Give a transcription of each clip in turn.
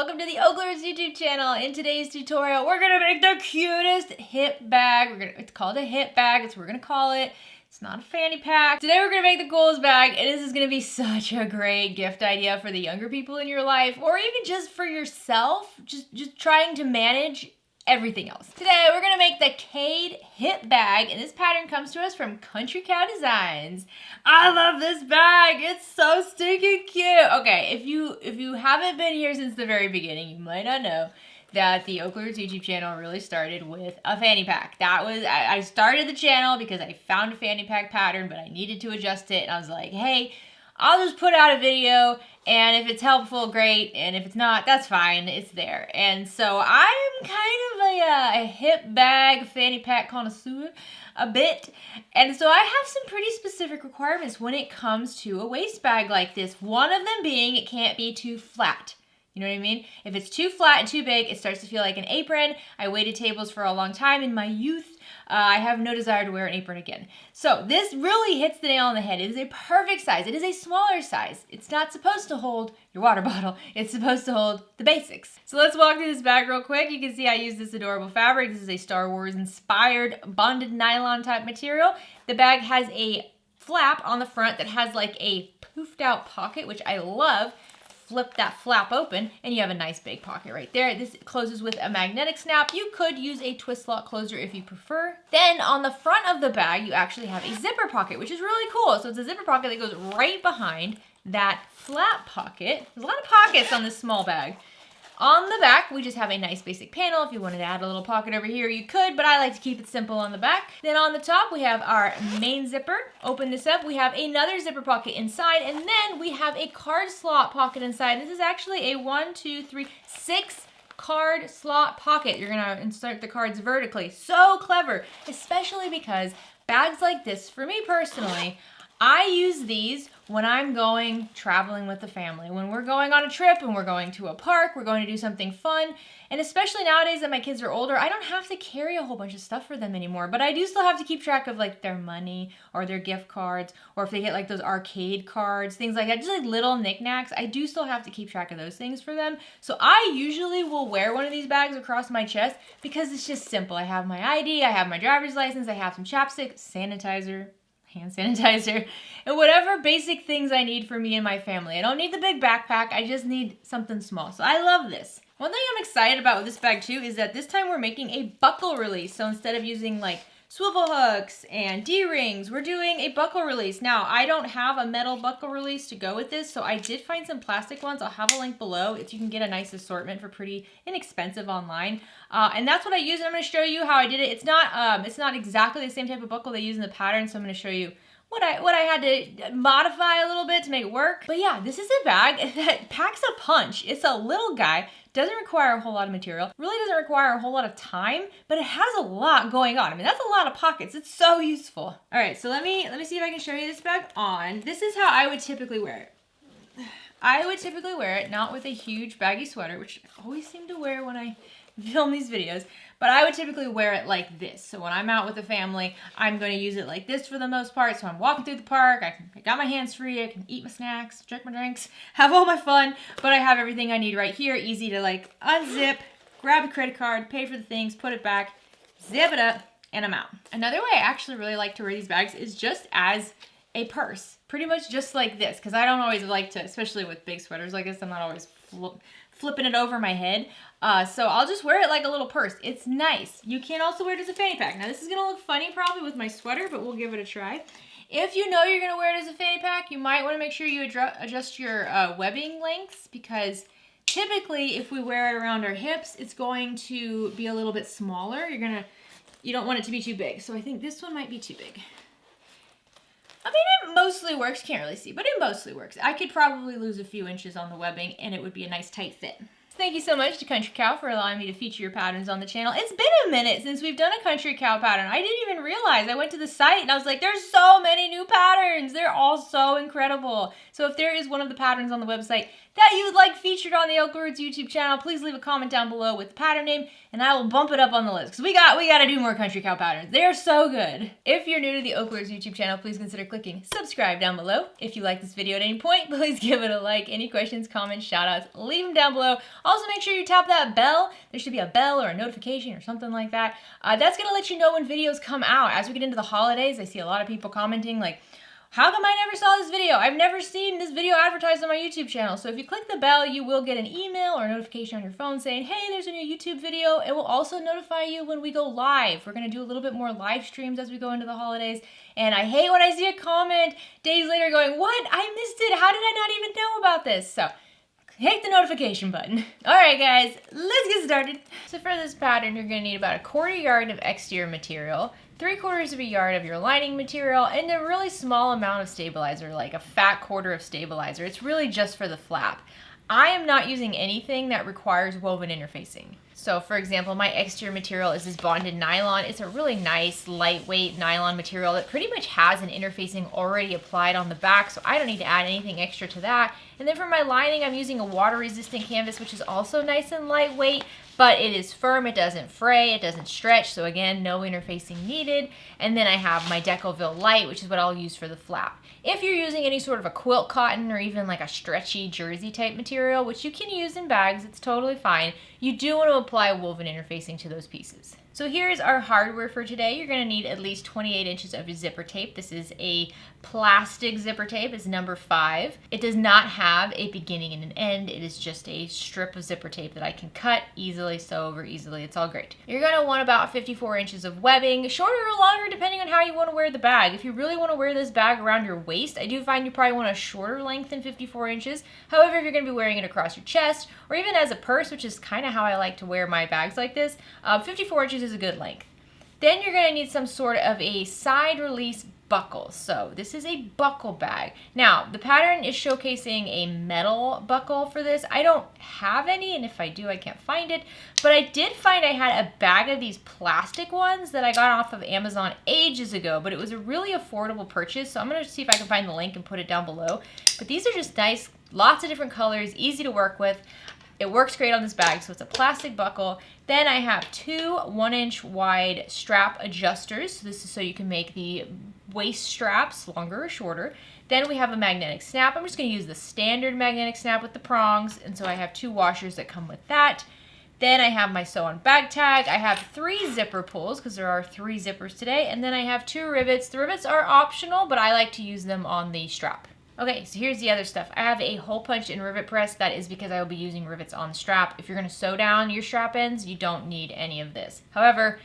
welcome to the OklaRoots YouTube channel. In today's tutorial, we're gonna make the cutest hip bag. It's called a hip bag, that's what we're gonna call it. It's not a fanny pack. Today we're gonna make the coolest bag, and this is gonna be such a great gift idea for the younger people in your life, or even just for yourself, just trying to manage everything else. Today we're gonna make the Kaede hip bag, and this pattern comes to us from Country Cow Designs. I love this bag. It's so stinking cute. Okay, if you haven't been here since the very beginning, you might not know that the OklaRoots YouTube channel really started with a fanny pack. I started the channel because I found a fanny pack pattern, but I needed to adjust it, and I was like, hey, I'll just put out a video, and if it's helpful, great, and if it's not, that's fine, it's there. And so I'm kind of a hip bag fanny pack connoisseur, a bit, and so I have some pretty specific requirements when it comes to a waist bag like this. One of them being it can't be too flat. You know what I mean? If it's too flat and too big, it starts to feel like an apron. I waited tables for a long time in my youth. I have no desire to wear an apron again. So this really hits the nail on the head. It is a perfect size. It is a smaller size. It's not supposed to hold your water bottle. It's supposed to hold the basics. So let's walk through this bag real quick. You can see I used this adorable fabric. This is a Star Wars inspired bonded nylon type material. The bag has a flap on the front that has like a poofed out pocket, which I love. Flip that flap open and you have a nice big pocket right there. This closes with a magnetic snap. You could use a twist lock closer if you prefer. Then on the front of the bag, you actually have a zipper pocket, which is really cool. So it's a zipper pocket that goes right behind that flap pocket. There's a lot of pockets on this small bag. On the back, we just have a nice basic panel. If you wanted to add a little pocket over here, you could, but I like to keep it simple on the back. Then on the top, we have our main zipper. Open this up, we have another zipper pocket inside, and then we have a card slot pocket inside. This is actually a 6 card slot pocket. You're gonna insert the cards vertically. So clever, especially because bags like this, for me personally, I use these when I'm traveling with the family. When we're going on a trip and we're going to a park, we're going to do something fun. And especially nowadays that my kids are older, I don't have to carry a whole bunch of stuff for them anymore. But I do still have to keep track of like their money or their gift cards, or if they get like those arcade cards, things like that, just like little knickknacks. I do still have to keep track of those things for them. So I usually will wear one of these bags across my chest because it's just simple. I have my ID, I have my driver's license, I have some chapstick, sanitizer, hand sanitizer, and whatever basic things I need for me and my family. I don't need the big backpack, I just need something small. So I love this. One thing I'm excited about with this bag too is that this time we're making a buckle release. So instead of using like swivel hooks and D-rings, we're doing a buckle release. Now, I don't have a metal buckle release to go with this, so I did find some plastic ones. I'll have a link below. You can get a nice assortment for pretty inexpensive online. And that's what I use. I'm going to show you how I did it. It's not exactly the same type of buckle they use in the pattern, so I'm going to show you what I had to modify a little bit to make it work. But yeah, this is a bag that packs a punch. It's a little guy, doesn't require a whole lot of material, really doesn't require a whole lot of time, but it has a lot going on. I mean, that's a lot of pockets. It's so useful. All right, so let me see if I can show you this bag on. This is how I would typically wear it. I would typically wear it not with a huge baggy sweater, which I always seem to wear when I film these videos, but I would typically wear it like this. So when I'm out with the family, I'm going to use it like this for the most part. So I'm walking through the park, I got my hands free, I can eat my snacks, drink my drinks, have all my fun, but I have everything I need right here. Easy to like unzip, grab a credit card, pay for the things, put it back, zip it up, and I'm out. Another way I actually really like to wear these bags is just as a purse. Pretty much just like this, because I don't always like to, especially with big sweaters like this, I'm not always flipping it over my head. So I'll just wear it like a little purse. It's nice. You can also wear it as a fanny pack. Now this is gonna look funny probably with my sweater, but we'll give it a try. If you know you're gonna wear it as a fanny pack, you might wanna make sure you adjust your webbing lengths, because typically if we wear it around our hips, it's going to be a little bit smaller. You don't want it to be too big. So I think this one might be too big. I mean, it mostly works, can't really see, but it mostly works. I could probably lose a few inches on the webbing and it would be a nice tight fit. Thank you so much to Country Cow for allowing me to feature your patterns on the channel. It's been a minute since we've done a Country Cow pattern. I didn't even even realize. I went to the site and I was like, there's so many new patterns. They're all so incredible. So if there is one of the patterns on the website that you would like featured on the OklaRoots YouTube channel, please leave a comment down below with the pattern name and I will bump it up on the list because we got to do more country cow patterns. They are so good. If you're new to the OklaRoots YouTube channel, please consider clicking subscribe down below. If you like this video at any point, please give it a like. Any questions, comments, shout outs, leave them down below. Also make sure you tap that bell. There should be a bell or a notification or something like that. That's going to let you know when videos come out. As we get into the holidays, I see a lot of people commenting like, how come I never saw this video? I've never seen this video advertised on my YouTube channel. So if you click the bell, you will get an email or a notification on your phone saying, hey, there's a new YouTube video. It will also notify you when we go live. We're going to do a little bit more live streams as we go into the holidays. And I hate when I see a comment days later going, what? I missed it. How did I not even know about this? So hit the notification button. All right, guys, let's get started. So for this pattern, you're going to need about 1/4 yard of exterior material, 3/4 of a yard of your lining material, and a really small amount of stabilizer, like a fat quarter of stabilizer. It's really just for the flap. I am not using anything that requires woven interfacing. So for example, my exterior material is this bonded nylon. It's a really nice, lightweight nylon material that pretty much has an interfacing already applied on the back, so I don't need to add anything extra to that. And then for my lining, I'm using a water-resistant canvas, which is also nice and lightweight, but it is firm, it doesn't fray, it doesn't stretch, so again, no interfacing needed. And then I have my Decoville Light, which is what I'll use for the flap. If you're using any sort of a quilt cotton or even like a stretchy jersey type material, which you can use in bags, it's totally fine, you do want to apply woven interfacing to those pieces. So here's our hardware for today. You're going to need at least 28 inches of zipper tape. This is a plastic zipper tape. It's number 5. It does not have a beginning and an end. It is just a strip of zipper tape that I can cut easily, sew over easily. It's all great. You're going to want about 54 inches of webbing, shorter or longer depending on how you want to wear the bag. If you really want to wear this bag around your waist, I do find you probably want a shorter length than 54 inches. However, if you're going to be wearing it across your chest or even as a purse, which is kind of how I like to wear my bags like this, 54 inches is a good length. Then you're going to need some sort of a side release buckle. So this is a buckle bag. Now the pattern is showcasing a metal buckle for this. I don't have any, and if I do, I can't find it, but I did find I had a bag of these plastic ones that I got off of Amazon ages ago, but it was a really affordable purchase. So I'm going to see if I can find the link and put it down below. But these are just nice, lots of different colors, easy to work with. It works great on this bag, so it's a plastic buckle. Then I have 2 1-inch wide strap adjusters. So this is so you can make the waist straps longer or shorter. Then we have a magnetic snap. I'm just going to use the standard magnetic snap with the prongs, and so I have 2 washers that come with that. Then I have my sew-on bag tag. I have 3 zipper pulls because there are 3 zippers today, and then I have 2 rivets. The rivets are optional, but I like to use them on the strap. Okay, so here's the other stuff. I have a hole punch and rivet press. That is because I will be using rivets on the strap. If you're going to sew down your strap ends, you don't need any of this. However,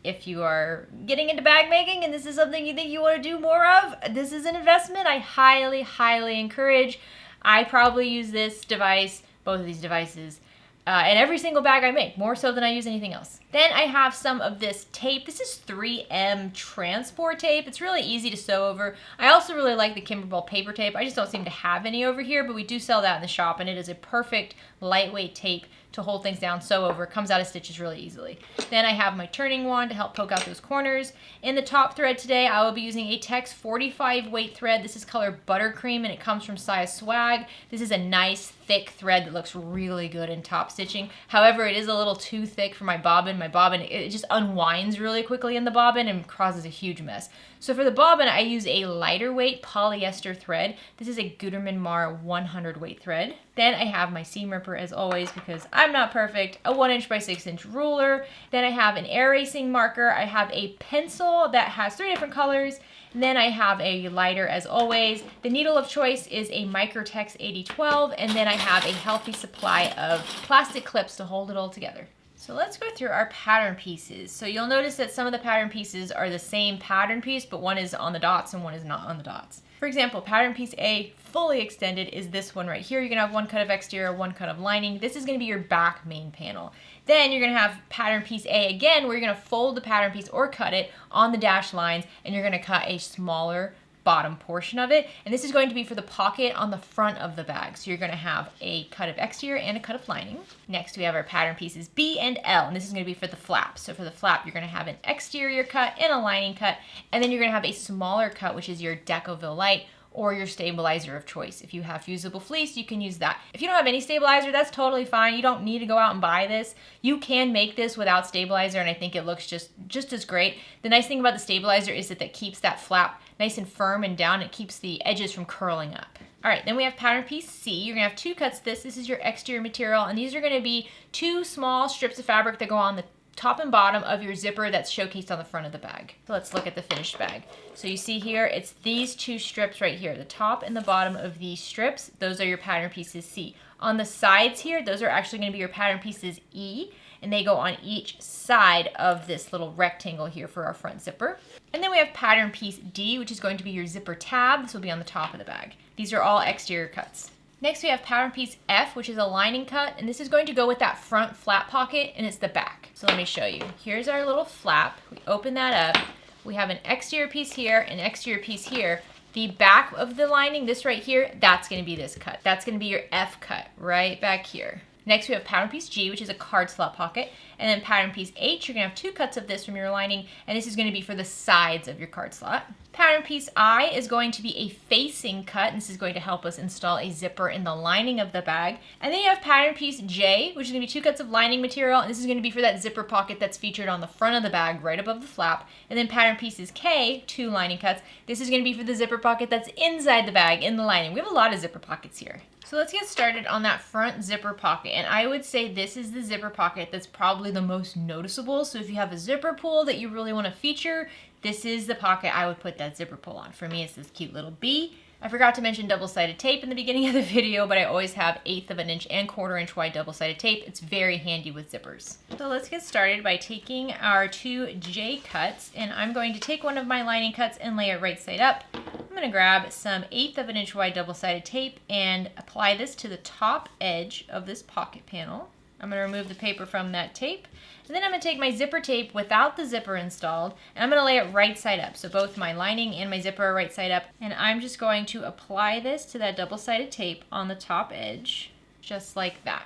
if you are getting into bag making and this is something you think you want to do more of, this is an investment I highly, highly encourage. I probably use this device, both of these devices, in every single bag I make, more so than I use anything else. Then I have some of this tape. This is 3M transport tape. It's really easy to sew over. I also really like the Kimberbell paper tape. I just don't seem to have any over here, but we do sell that in the shop, and it is a perfect lightweight tape to hold things down, sew over. It comes out of stitches really easily. Then I have my turning wand to help poke out those corners. In the top thread today, I will be using a Tex 45 weight thread. This is color Buttercream, and it comes from Size Swag. This is a nice thick thread that looks really good in top stitching. However, it is a little too thick for my bobbin. My bobbin, it just unwinds really quickly in the bobbin and causes a huge mess. So for the bobbin, I use a lighter weight polyester thread. This is a Gutermann Mar 100 weight thread. Then I have my seam ripper as always because I'm not perfect, a 1-inch by 6-inch ruler. Then I have an erasing marker. I have a pencil that has 3 different colors. And then I have a lighter as always. The needle of choice is a Microtex 8012, and then I have a healthy supply of plastic clips to hold it all together. So let's go through our pattern pieces. So you'll notice that some of the pattern pieces are the same pattern piece, but one is on the dots and one is not on the dots. For example, pattern piece A, fully extended, is this one right here. You're gonna have 1 cut of exterior, 1 cut of lining. This is gonna be your back main panel. Then you're gonna have pattern piece A again, where you're gonna fold the pattern piece or cut it on the dashed lines, and you're gonna cut a smaller bottom portion of it. And this is going to be for the pocket on the front of the bag. So you're going to have a cut of exterior and a cut of lining. Next, we have our pattern pieces B and L, and this is going to be for the flap. So for the flap, you're going to have an exterior cut and a lining cut, and then you're going to have a smaller cut, which is your Decoville Light or your stabilizer of choice. If you have fusible fleece, you can use that. If you don't have any stabilizer, that's totally fine. You don't need to go out and buy this. You can make this without stabilizer, and I think it looks just as great. The nice thing about the stabilizer is that keeps that flap nice and firm and down. It keeps the edges from curling up. All right, then we have pattern piece C. You're gonna have 2 cuts of this. This is your exterior material, and these are gonna be 2 small strips of fabric that go on the top and bottom of your zipper that's showcased on the front of the bag. So let's look at the finished bag. So you see here, it's these 2 strips right here, the top and the bottom of these strips. Those are your pattern pieces C. On the sides here, those are actually going to be your pattern pieces E, and they go on each side of this little rectangle here for our front zipper. And then we have pattern piece D, which is going to be your zipper tab. This will be on the top of the bag. These are all exterior cuts. Next, we have pattern piece F, which is a lining cut, and this is going to go with that front flap pocket, and it's the back. So let me show you. Here's our little flap. We open that up. We have an exterior piece here, an exterior piece here. The back of the lining, this right here, that's going to be this cut. That's going to be your F cut right back here. Next, we have pattern piece G, which is a card slot pocket, and then pattern piece H, you're going to have 2 cuts of this from your lining, and this is going to be for the sides of your card slot. Pattern piece I is going to be a facing cut, and this is going to help us install a zipper in the lining of the bag. And then you have pattern piece J, which is going to be 2 cuts of lining material, and this is going to be for that zipper pocket that's featured on the front of the bag right above the flap. And then pattern pieces K, 2 lining cuts. This is going to be for the zipper pocket that's inside the bag in the lining. We have a lot of zipper pockets here. So let's get started on that front zipper pocket, and I would say this is the zipper pocket that's probably the most noticeable. So if you have a zipper pull that you really want to feature, this is the pocket I would put that zipper pull on. For me, it's this cute little B. I forgot to mention double-sided tape in the beginning of the video, but I always have 1/8 of an inch and 1/4 inch wide double-sided tape. It's very handy with zippers. So let's get started by taking our 2 J cuts, and I'm going to take one of my lining cuts and lay it right side up. I'm going to grab some 1/8 of an inch wide double-sided tape and apply this to the top edge of this pocket panel. I'm going to remove the paper from that tape. And then I'm going to take my zipper tape without the zipper installed, and I'm going to lay it right side up. So both my lining and my zipper are right side up. And I'm just going to apply this to that double-sided tape on the top edge, just like that.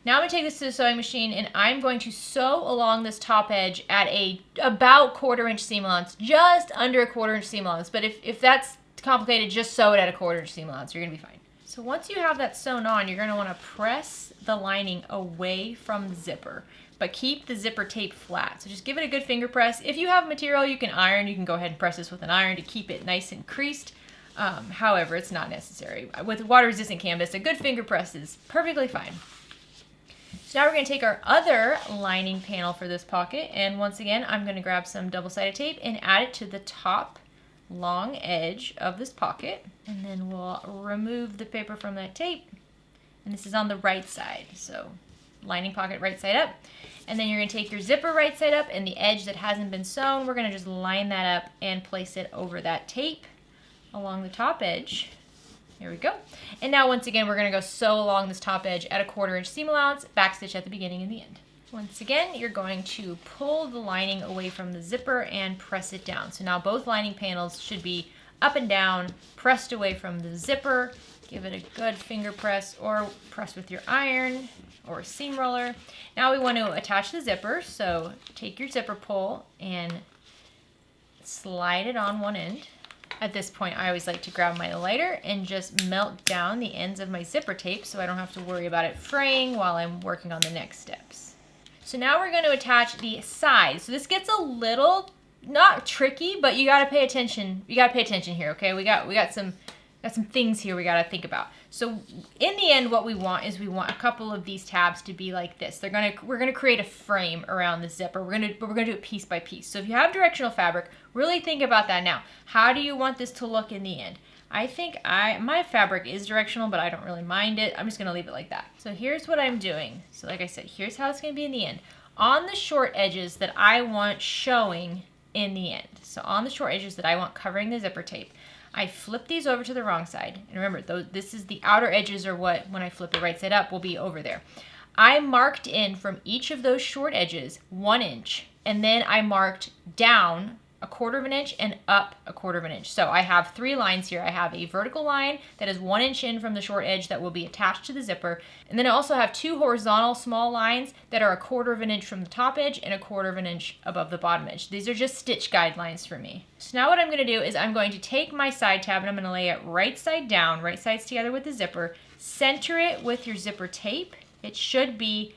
Now I'm going to take this to the sewing machine, and I'm going to sew along this top edge at about 1/4 inch seam allowance, just under a 1/4 inch seam allowance. But if that's complicated, just sew it at a 1/4 inch seam allowance. You're going to be fine. So once you have that sewn on, you're going to want to press the lining away from the zipper, but keep the zipper tape flat. So just give it a good finger press. If you have material you can iron, you can go ahead and press this with an iron to keep it nice and creased. However, it's not necessary. With water-resistant canvas, a good finger press is perfectly fine. So now we're going to take our other lining panel for this pocket, and once again, I'm going to grab some double-sided tape and add it to the top long edge of this pocket, and then we'll remove the paper from that tape. And this is on the right side, so lining pocket right side up. And then you're going to take your zipper right side up, and the edge that hasn't been sewn, we're going to just line that up and place it over that tape along the top edge. Here we go. And now once again, we're going to go sew along this top edge at a 1/4 inch seam allowance, backstitch at the beginning and the end. Once again, you're going to pull the lining away from the zipper and press it down. So now both lining panels should be up and down, pressed away from the zipper. Give it a good finger press or press with your iron or a seam roller. Now we want to attach the zipper, so take your zipper pull and slide it on one end. At this point, I always like to grab my lighter and just melt down the ends of my zipper tape so I don't have to worry about it fraying while I'm working on the next steps. So now we're going to attach the sides. So this gets a little, not tricky, but you got to pay attention. You got to pay attention here, okay? We got some things here we got to think about. So in the end, what we want is we want a couple of these tabs to be like this. We're gonna create a frame around the zipper. We're gonna do it piece by piece. So if you have directional fabric, really think about that now. How do you want this to look in the end? I think my fabric is directional, but I don't really mind it. I'm just gonna leave it like that. So here's what I'm doing. So like I said, here's how it's gonna be in the end. On the short edges that I want showing in the end. So on the short edges that I want covering the zipper tape, I flip these over to the wrong side. And remember, this is the outer edges are what, when I flip it right side up, will be over there. I marked in from each of those short edges 1 inch, and then I marked down 1/4 of an inch and up 1/4 of an inch. So I have 3 lines here. I have a vertical line that is 1 inch in from the short edge that will be attached to the zipper. And then I also have 2 horizontal small lines that are 1/4 of an inch from the top edge and 1/4 of an inch above the bottom edge. These are just stitch guidelines for me. So now what I'm going to do is I'm going to take my side tab and I'm going to lay it right side down, right sides together with the zipper. Center it with your zipper tape. It should be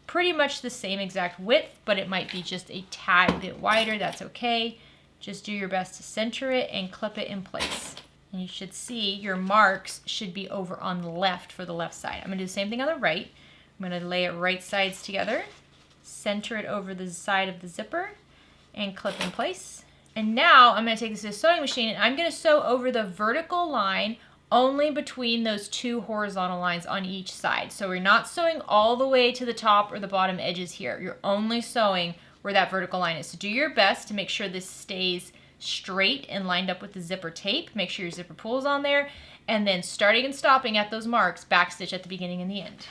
pretty much the same exact width, but it might be just a tad bit wider. That's okay. Just do your best to center it and clip it in place. And you should see your marks should be over on the left for the left side. I'm gonna do the same thing on the right. I'm gonna lay it right sides together, center it over the side of the zipper, and clip in place. And now I'm gonna take this to a sewing machine and I'm gonna sew over the vertical line only between those 2 horizontal lines on each side. So we're not sewing all the way to the top or the bottom edges here. You're only sewing where that vertical line is. So do your best to make sure this stays straight and lined up with the zipper tape. Make sure your zipper pull is on there. And then starting and stopping at those marks, backstitch at the beginning and the end.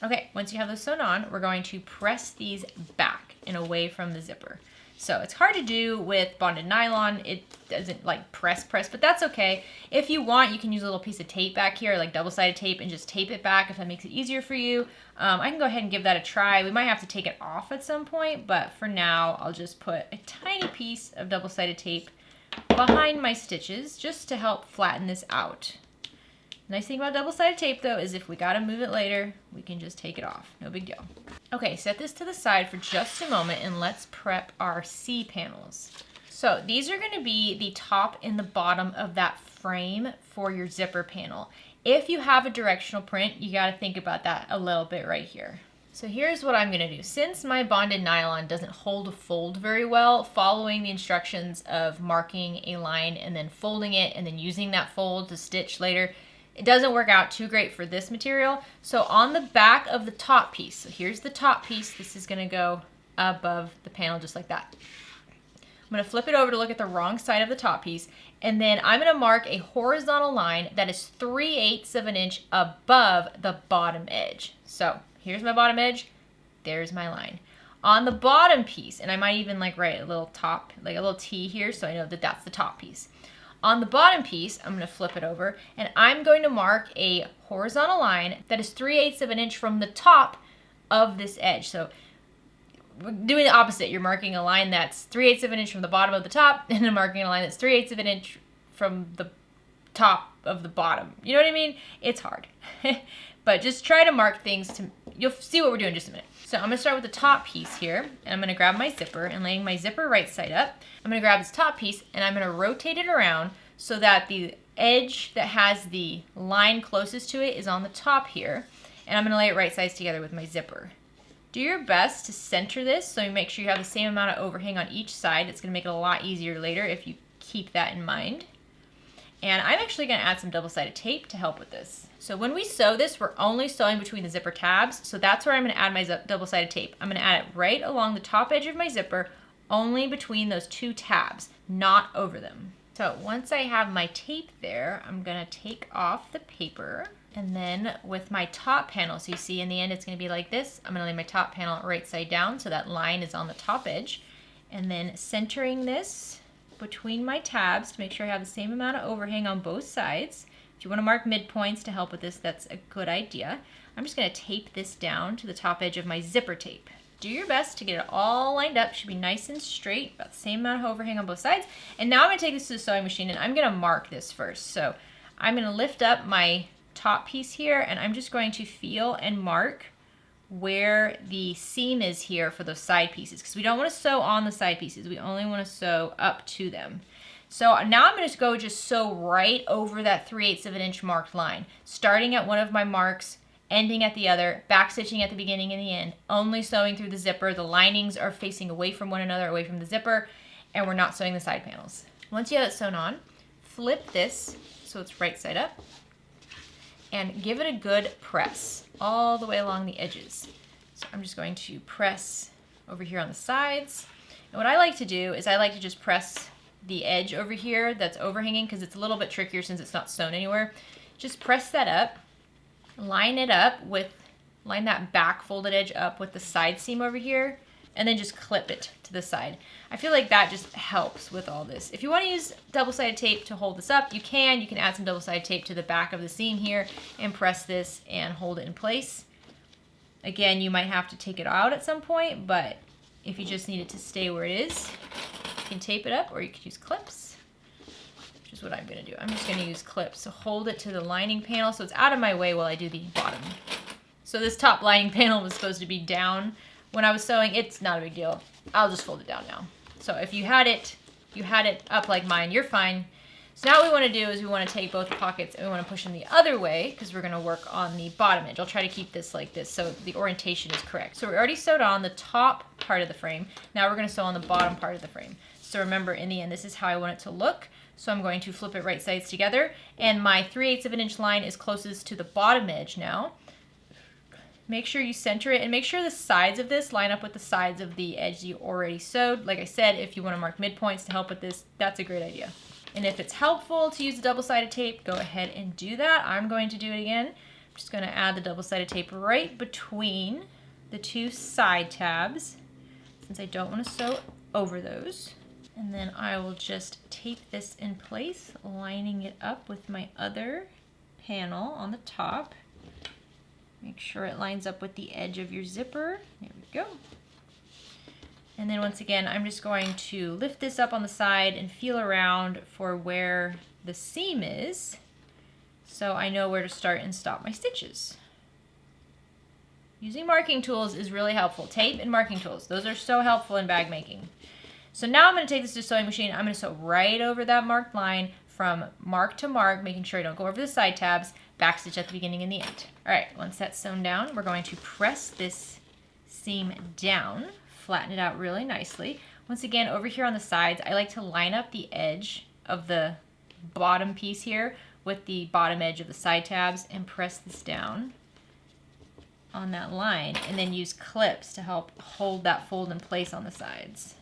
Okay, once you have those sewn on, we're going to press these back and away from the zipper. So it's hard to do with bonded nylon. It doesn't like press, but that's okay. If you want, you can use a little piece of tape back here, like double-sided tape, and just tape it back if that makes it easier for you. I can go ahead and give that a try. We might have to take it off at some point, but for now, I'll just put a tiny piece of double-sided tape behind my stitches just to help flatten this out. Nice thing about double-sided tape though is if we gotta move it later, we can just take it off. No big deal. Okay, set this to the side for just a moment and let's prep our C panels. So these are gonna be the top and the bottom of that frame for your zipper panel. If you have a directional print, you gotta think about that a little bit right here. So here's what I'm gonna do. Since my bonded nylon doesn't hold a fold very well, following the instructions of marking a line and then folding it and then using that fold to stitch later, it doesn't work out too great for this material. So on the back of the top piece, so here's the top piece, this is gonna go above the panel just like that. I'm gonna flip it over to look at the wrong side of the top piece, and then I'm gonna mark a horizontal line that is 3/8 of an inch above the bottom edge. So here's my bottom edge, there's my line. On the bottom piece, and I might even like write a little top, like a little T here so I know that that's the top piece. On the bottom piece, I'm going to flip it over and I'm going to mark a horizontal line that is 3/8 of an inch from the top of this edge. So we're doing the opposite. You're marking a line that's 3/8 of an inch from the bottom of the top, and then marking a line that's 3/8 of an inch from the top of the bottom. You know what I mean? It's hard. But just try to mark things to, you'll see what we're doing in just a minute. So I'm gonna start with the top piece here, and I'm gonna grab my zipper and laying my zipper right side up. I'm gonna grab this top piece and I'm gonna rotate it around so that the edge that has the line closest to it is on the top here. And I'm gonna lay it right sides together with my zipper. Do your best to center this so you make sure you have the same amount of overhang on each side. It's gonna make it a lot easier later if you keep that in mind. And I'm actually gonna add some double-sided tape to help with this. So when we sew this, we're only sewing between the zipper tabs. So that's where I'm gonna add my double-sided tape. I'm gonna add it right along the top edge of my zipper, only between those 2 tabs, not over them. So once I have my tape there, I'm gonna take off the paper, and then with my top panel, so you see in the end it's gonna be like this, I'm gonna lay my top panel right side down so that line is on the top edge, and then centering this between my tabs to make sure I have the same amount of overhang on both sides. If you want to mark midpoints to help with this, that's a good idea. I'm just going to tape this down to the top edge of my zipper tape. Do your best to get it all lined up. Should be nice and straight, about the same amount of overhang on both sides. And now I'm going to take this to the sewing machine and I'm going to mark this first. So I'm going to lift up my top piece here and I'm just going to feel and mark where the seam is here for those side pieces, because we don't want to sew on the side pieces. We only want to sew up to them. So now I'm going to go just sew right over that 3/8 of an inch marked line, starting at one of my marks, ending at the other, back stitching at the beginning and the end, only sewing through the zipper. The linings are facing away from one another, away from the zipper, and we're not sewing the side panels. Once you have it sewn on, flip this so it's right side up, and give it a good press all the way along the edges. So I'm just going to press over here on the sides. And what I like to do is I like to just press the edge over here that's overhanging, because it's a little bit trickier since it's not sewn anywhere. Just press that up, line it up with, line that back folded edge up with the side seam over here, and then just clip it to the side. I feel like that just helps with all this. If you want to use double-sided tape to hold this up, you can. You can add some double-sided tape to the back of the seam here and press this and hold it in place. Again, you might have to take it out at some point, but if you just need it to stay where it is, you can tape it up, or you could use clips, which is what I'm going to do. I'm just going to use clips. So hold it to the lining panel so it's out of my way while I do the bottom. So this top lining panel was supposed to be down when I was sewing. It's not a big deal. I'll just fold it down now. So if you had it up like mine, you're fine. So now what we want to do is we want to take both the pockets and we want to push them the other way because we're going to work on the bottom edge. I'll try to keep this like this so the orientation is correct. So we already sewed on the top part of the frame. Now we're going to sew on the bottom part of the frame. So remember, in the end, this is how I want it to look. So I'm going to flip it right sides together, and my 3/8 of an inch line is closest to the bottom edge now. Make sure you center it and make sure the sides of this line up with the sides of the edge you already sewed. Like I said, if you want to mark midpoints to help with this, that's a great idea. And if it's helpful to use the double-sided tape, go ahead and do that. I'm going to do it again. I'm just going to add the double-sided tape right between the two side tabs, since I don't want to sew over those. And then I will just tape this in place, lining it up with my other panel on the top. Make sure it lines up with the edge of your zipper. There we go. And then once again, I'm just going to lift this up on the side and feel around for where the seam is, so I know where to start and stop my stitches. Using marking tools is really helpful. Tape and marking tools, those are so helpful in bag making. So now I'm going to take this to a sewing machine. I'm going to sew right over that marked line from mark to mark, making sure I don't go over the side tabs, backstitch at the beginning and the end. All right, once that's sewn down, we're going to press this seam down, flatten it out really nicely. Once again, over here on the sides, I like to line up the edge of the bottom piece here with the bottom edge of the side tabs and press this down on that line, and then use clips to help hold that fold in place on the sides.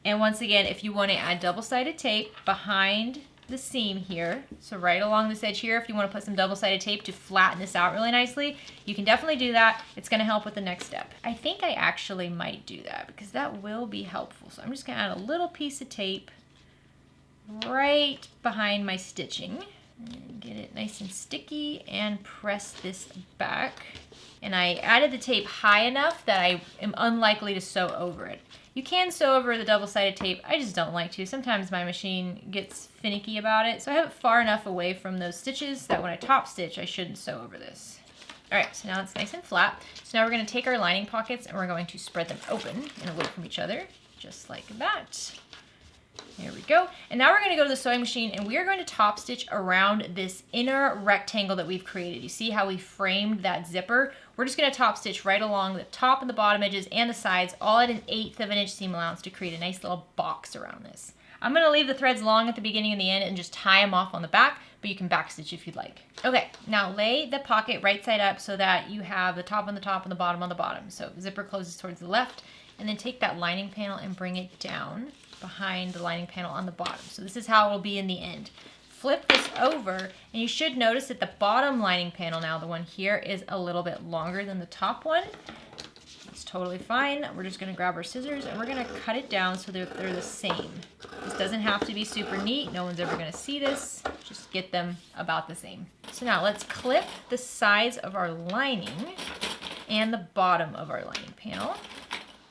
And once again, if you want to add double-sided tape behind the seam here, so right along this edge here, if you want to put some double-sided tape to flatten this out really nicely, you can definitely do that. It's going to help with the next step. I think I actually might do that because that will be helpful. So I'm just going to add a little piece of tape right behind my stitching and get it nice and sticky and press this back. And I added the tape high enough that I am unlikely to sew over it. You can sew over the double-sided tape. I just don't like to. Sometimes my machine gets finicky about it. So I have it far enough away from those stitches that when I top stitch, I shouldn't sew over this. All right, so now it's nice and flat. So now we're going to take our lining pockets and we're going to spread them open and away from each other, just like that. There we go. And now we're going to go to the sewing machine and we are going to top stitch around this inner rectangle that we've created. You see how we framed that zipper? We're just going to top stitch right along the top and the bottom edges and the sides, all at 1/8 of an inch seam allowance to create a nice little box around this. I'm going to leave the threads long at the beginning and the end and just tie them off on the back, but you can backstitch if you'd like. Okay, now lay the pocket right side up so that you have the top on the top and the bottom on the bottom. So zipper closes towards the left, and then take that lining panel and bring it down behind the lining panel on the bottom. So this is how it will be in the end. Flip this over, and you should notice that the bottom lining panel now, the one here, is a little bit longer than the top one. It's totally fine. We're just going to grab our scissors and we're going to cut it down so that they're the same. This doesn't have to be super neat. No one's ever going to see this. Just get them about the same. So now let's clip the sides of our lining and the bottom of our lining panel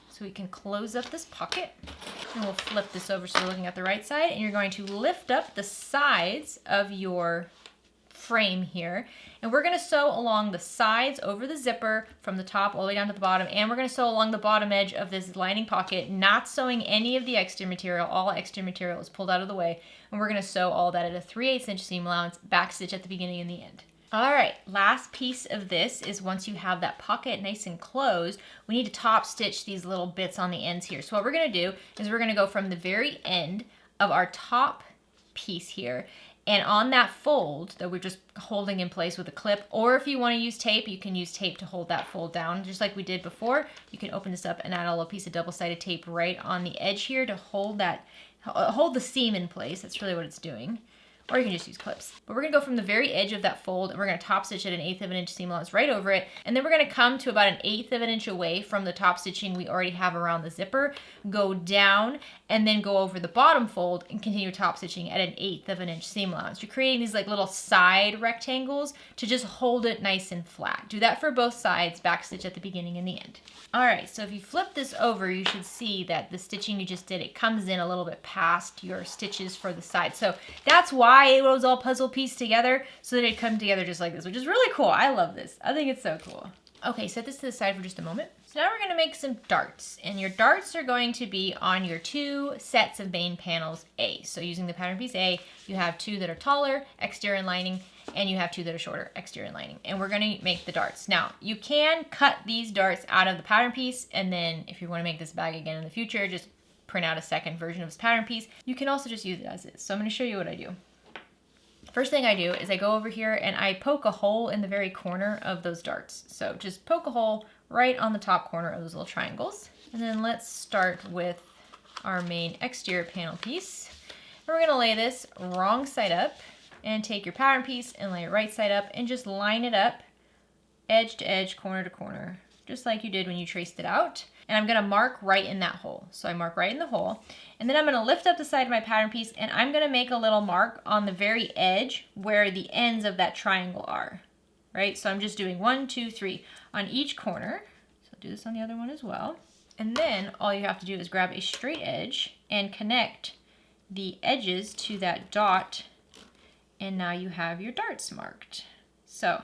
so we can close up this pocket. And we'll flip this over so you're looking at the right side, and you're going to lift up the sides of your frame here, and we're going to sew along the sides over the zipper from the top all the way down to the bottom, and we're going to sew along the bottom edge of this lining pocket, not sewing any of the extra material. All extra material is pulled out of the way, and we're going to sew all that at a 3/8 inch seam allowance, backstitch at the beginning and the end. All right, last piece of this is once you have that pocket nice and closed, we need to top stitch these little bits on the ends here. So what we're gonna do is we're gonna go from the very end of our top piece here, and on that fold that we're just holding in place with a clip, or if you wanna use tape, you can use tape to hold that fold down, just like we did before. You can open this up and add a little piece of double-sided tape right on the edge here to hold that, hold the seam in place. That's really what it's doing. or you can just use clips. But we're gonna go from the very edge of that fold and we're gonna top stitch at 1/8 of an inch seam allowance right over it. And then we're gonna come to about 1/8 of an inch away from the top stitching we already have around the zipper, go down and then go over the bottom fold and continue top stitching at 1/8 of an inch seam allowance. You're creating these like little side rectangles to just hold it nice and flat. Do that for both sides, back stitch at the beginning and the end. All right, so if you flip this over, you should see that the stitching you just did, it comes in a little bit past your stitches for the side. So that's why it was all puzzle pieced together, so that it'd come together just like this, which is really cool. I love this. I think it's so cool. Okay, set this to the side for just a moment. So now we're gonna make some darts, and your darts are going to be on your 2 sets of main panels A. So using the pattern piece A, you have 2 that are taller, exterior lining, and you have 2 that are shorter, exterior lining. And we're gonna make the darts. Now, you can cut these darts out of the pattern piece, and then if you wanna make this bag again in the future, just print out a second version of this pattern piece. You can also just use it as is. So I'm gonna show you what I do. First thing I do is I go over here and I poke a hole in the very corner of those darts. So just poke a hole right on the top corner of those little triangles. And then let's start with our main exterior panel piece. And we're gonna lay this wrong side up and take your pattern piece and lay it right side up and just line it up edge to edge, corner to corner, just like you did when you traced it out. And I'm gonna mark right in that hole. So I mark right in the hole. And then I'm gonna lift up the side of my pattern piece and I'm gonna make a little mark on the very edge where the ends of that triangle are, right? So I'm just doing 1, 2, 3 on each corner. So I'll do this on the other one as well. And then all you have to do is grab a straight edge and connect the edges to that dot. And now you have your darts marked. So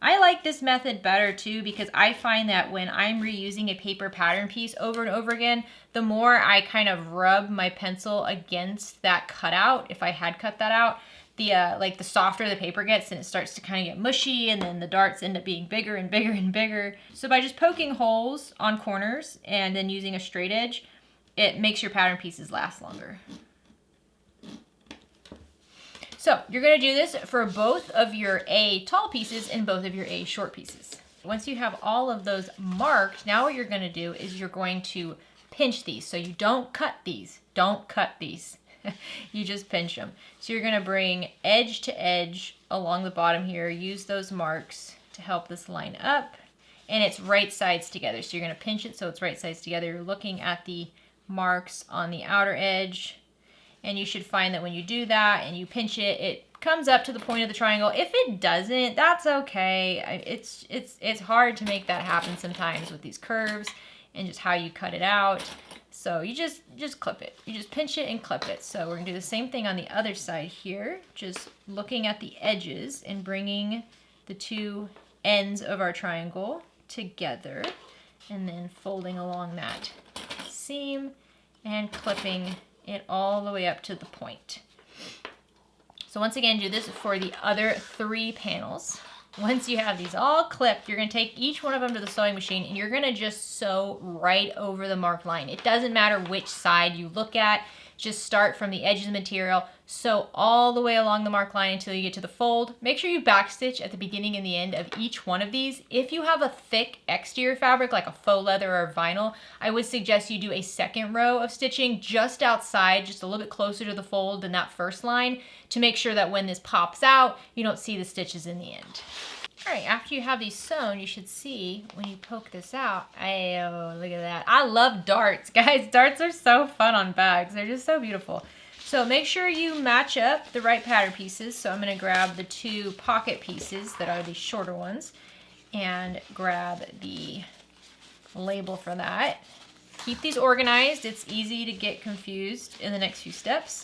I like this method better too, because I find that when I'm reusing a paper pattern piece over and over again, the more I kind of rub my pencil against that cutout, if I had cut that out, the softer the paper gets and it starts to kind of get mushy, and then the darts end up being bigger and bigger and bigger. So by just poking holes on corners and then using a straight edge, it makes your pattern pieces last longer. So you're gonna do this for both of your A tall pieces and both of your A short pieces. Once you have all of those marked, now what you're gonna do is you're going to pinch these. So you don't cut these, don't cut these. You just pinch them. So you're gonna bring edge to edge along the bottom here, use those marks to help this line up, and it's right sides together. So you're gonna pinch it so it's right sides together. You're looking at the marks on the outer edge, and you should find that when you do that and you pinch it, it comes up to the point of the triangle. If it doesn't, that's okay. It's hard to make that happen sometimes with these curves and just how you cut it out. So you just clip it. You just pinch it and clip it. So we're gonna do the same thing on the other side here, just looking at the edges and bringing the 2 ends of our triangle together, and then folding along that seam and clipping it all the way up to the point. So once again, do this for the other 3 panels. Once you have these all clipped, you're gonna take each one of them to the sewing machine and you're gonna just sew right over the marked line. It doesn't matter which side you look at, just start from the edge of the material, sew all the way along the marked line until you get to the fold. Make sure you backstitch at the beginning and the end of each one of these. If you have a thick exterior fabric like a faux leather or vinyl, I would suggest you do a second row of stitching just outside, just a little bit closer to the fold than that first line, to make sure that when this pops out, you don't see the stitches in the end. All right, after you have these sewn, you should see when you poke this out, oh, look at that. I love darts, guys. Darts are so fun on bags. They're just so beautiful. So make sure you match up the right pattern pieces. So I'm gonna grab the 2 pocket pieces that are the shorter ones and grab the label for that. Keep these organized. It's easy to get confused in the next few steps.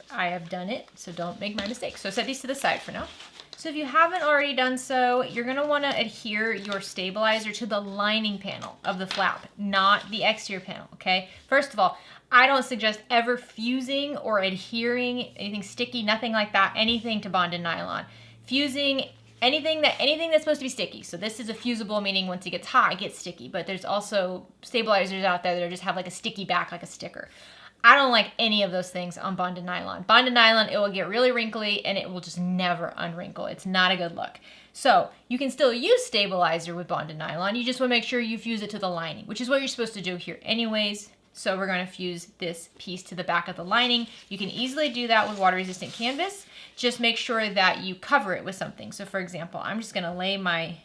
I have done it, so don't make my mistake. So set these to the side for now. So if you haven't already done so, you're gonna wanna adhere your stabilizer to the lining panel of the flap, not the exterior panel, okay? First of all, I don't suggest ever fusing or adhering anything sticky, nothing like that, anything to bonded nylon. Fusing anything that's supposed to be sticky. So this is a fusible, meaning once it gets hot, it gets sticky, but there's also stabilizers out there that just have like a sticky back, like a sticker. I don't like any of those things on bonded nylon. Bonded nylon, it will get really wrinkly and it will just never unwrinkle. It's not a good look. So you can still use stabilizer with bonded nylon. You just want to make sure you fuse it to the lining, which is what you're supposed to do here anyways. So we're going to fuse this piece to the back of the lining. You can easily do that with water resistant canvas. Just make sure that you cover it with something. So for example, I'm just going to lay my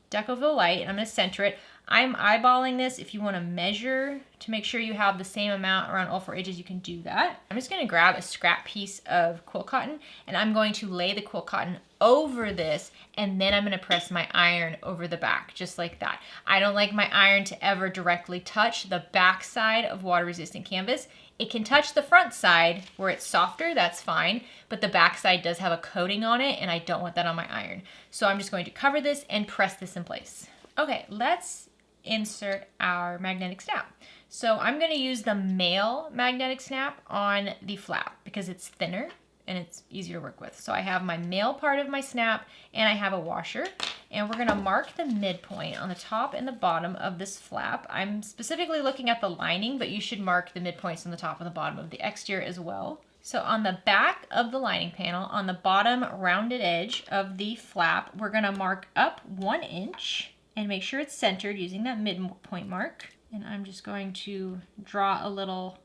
Decovil light and I'm going to center it. I'm eyeballing this. If you want to measure to make sure you have the same amount around all 4 edges, you can do that. I'm just going to grab a scrap piece of quilt cotton and I'm going to lay the quilt cotton over this, and then I'm going to press my iron over the back, just like that. I don't like my iron to ever directly touch the back side of water resistant canvas. It can touch the front side where it's softer, that's fine, but the back side does have a coating on it and I don't want that on my iron. So I'm just going to cover this and press this in place. Okay, let's insert our magnetic snap. So I'm going to use the male magnetic snap on the flap because it's thinner and it's easier to work with. So I have my male part of my snap and I have a washer, and we're going to mark the midpoint on the top and the bottom of this flap. I'm specifically looking at the lining, but you should mark the midpoints on the top and the bottom of the exterior as well. So on the back of the lining panel, on the bottom rounded edge of the flap, we're going to mark up 1 inch and make sure it's centered using that midpoint mark. And I'm just going to draw a little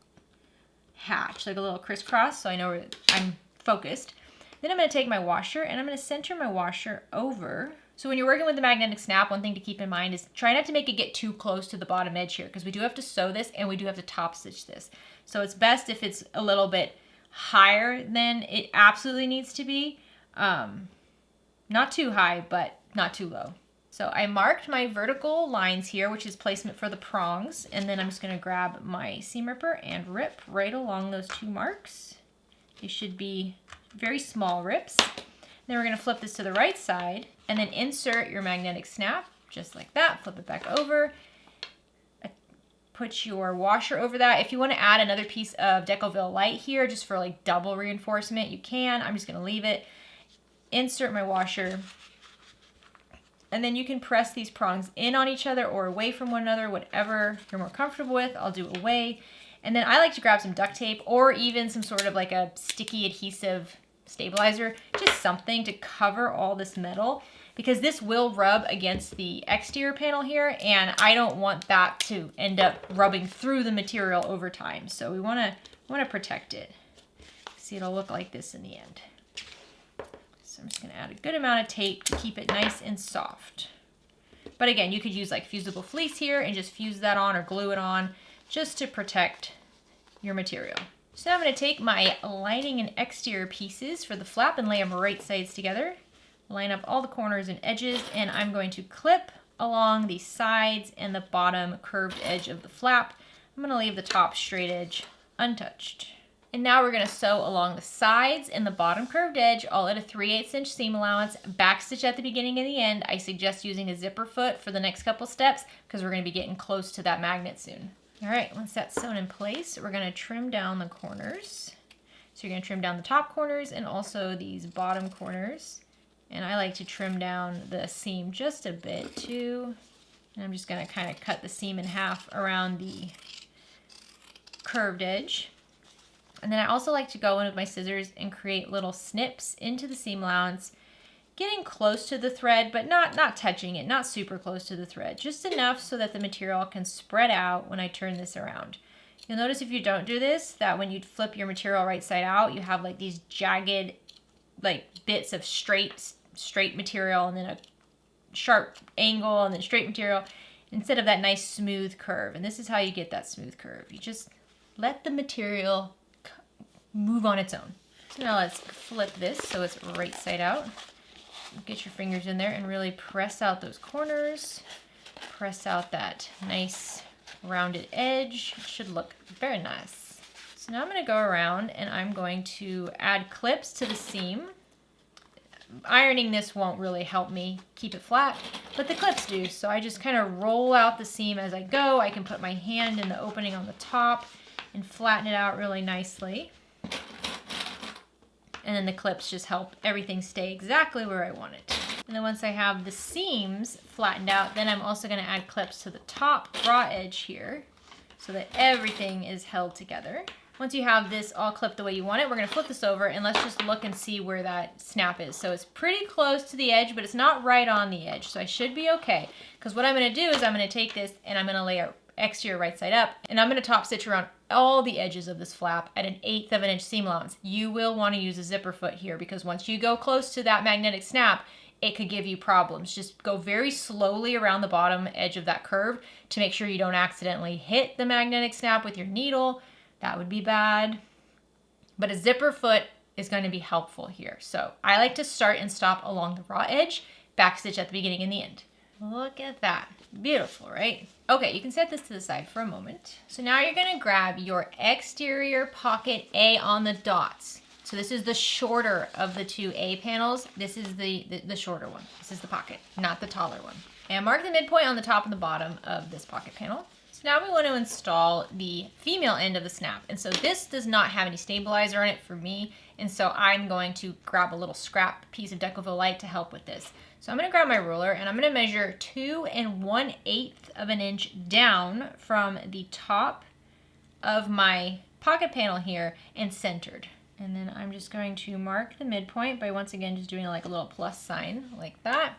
hatch, like a little crisscross, so I know where I'm focused. Then I'm going to take my washer and I'm going to center my washer over. So when you're working with the magnetic snap, one thing to keep in mind is try not to make it get too close to the bottom edge here, because we do have to sew this and we do have to top stitch this. So it's best if it's a little bit higher than it absolutely needs to be. Not too high, but not too low. So I marked my vertical lines here, which is placement for the prongs, and then I'm just going to grab my seam ripper and rip right along those 2 marks. They should be very small rips. Then we're going to flip this to the right side and then insert your magnetic snap just like that. Flip it back over. Put your washer over that. If you want to add another piece of Decovil light here just for like double reinforcement, you can. I'm just going to leave it. Insert my washer. And then you can press these prongs in on each other or away from one another, whatever you're more comfortable with. I'll do away. And then I like to grab some duct tape or even some sort of like a sticky adhesive stabilizer, just something to cover all this metal, because this will rub against the exterior panel here and I don't want that to end up rubbing through the material over time. So we want to protect it. See, it'll look like this in the end. So I'm just going to add a good amount of tape to keep it nice and soft. But again, you could use like fusible fleece here and just fuse that on or glue it on just to protect your material. So now I'm going to take my lining and exterior pieces for the flap and lay them right sides together. Line up all the corners and edges, and I'm going to clip along the sides and the bottom curved edge of the flap. I'm going to leave the top straight edge untouched. And now we're going to sew along the sides and the bottom curved edge, all at a 3/8 inch seam allowance, backstitch at the beginning and the end. I suggest using a zipper foot for the next couple steps because we're going to be getting close to that magnet soon. All right, once that's sewn in place, we're going to trim down the corners. So you're going to trim down the top corners and also these bottom corners. And I like to trim down the seam just a bit too. And I'm just going to kind of cut the seam in half around the curved edge. And then I also like to go in with my scissors and create little snips into the seam allowance, getting close to the thread, but not touching it, not super close to the thread, just enough so that the material can spread out when I turn this around. You'll notice if you don't do this, that when you flip your material right side out, you have like these jagged like bits of straight material and then a sharp angle and then straight material instead of that nice smooth curve. And this is how you get that smooth curve. You just let the material move on its own. So now let's flip this so it's right side out. Get your fingers in there and really press out those corners. Press out that nice rounded edge. It should look very nice. So now I'm going to go around and I'm going to add clips to the seam. Ironing this won't really help me keep it flat, but the clips do. So I just kind of roll out the seam as I go. I can put my hand in the opening on the top and flatten it out really nicely. And then the clips just help everything stay exactly where I want it. And then once I have the seams flattened out, then I'm also going to add clips to the top raw edge here so that everything is held together. Once you have this all clipped the way you want it, we're going to flip this over and let's just look and see where that snap is. So it's pretty close to the edge, but it's not right on the edge. So I should be okay. Because what I'm going to do is I'm going to take this and I'm going to lay exterior right side up. And I'm gonna top stitch around all the edges of this flap at 1/8 of an inch seam allowance. You will wanna use a zipper foot here because once you go close to that magnetic snap, it could give you problems. Just go very slowly around the bottom edge of that curve to make sure you don't accidentally hit the magnetic snap with your needle. That would be bad. But a zipper foot is going to be helpful here. So I like to start and stop along the raw edge, backstitch at the beginning and the end. Look at that. Beautiful, right? Okay, you can set this to the side for a moment. So now you're gonna grab your exterior pocket A on the dots. So this is the shorter of the two A panels. This is the shorter one. This is the pocket, not the taller one. And mark the midpoint on the top and the bottom of this pocket panel. So now we want to install the female end of the snap. And so this does not have any stabilizer on it for me. And so I'm going to grab a little scrap piece of Decovil light to help with this. So I'm going to grab my ruler and I'm going to measure 2 1/8 of an inch down from the top of my pocket panel here and centered. And then I'm just going to mark the midpoint by once again just doing like a little plus sign like that.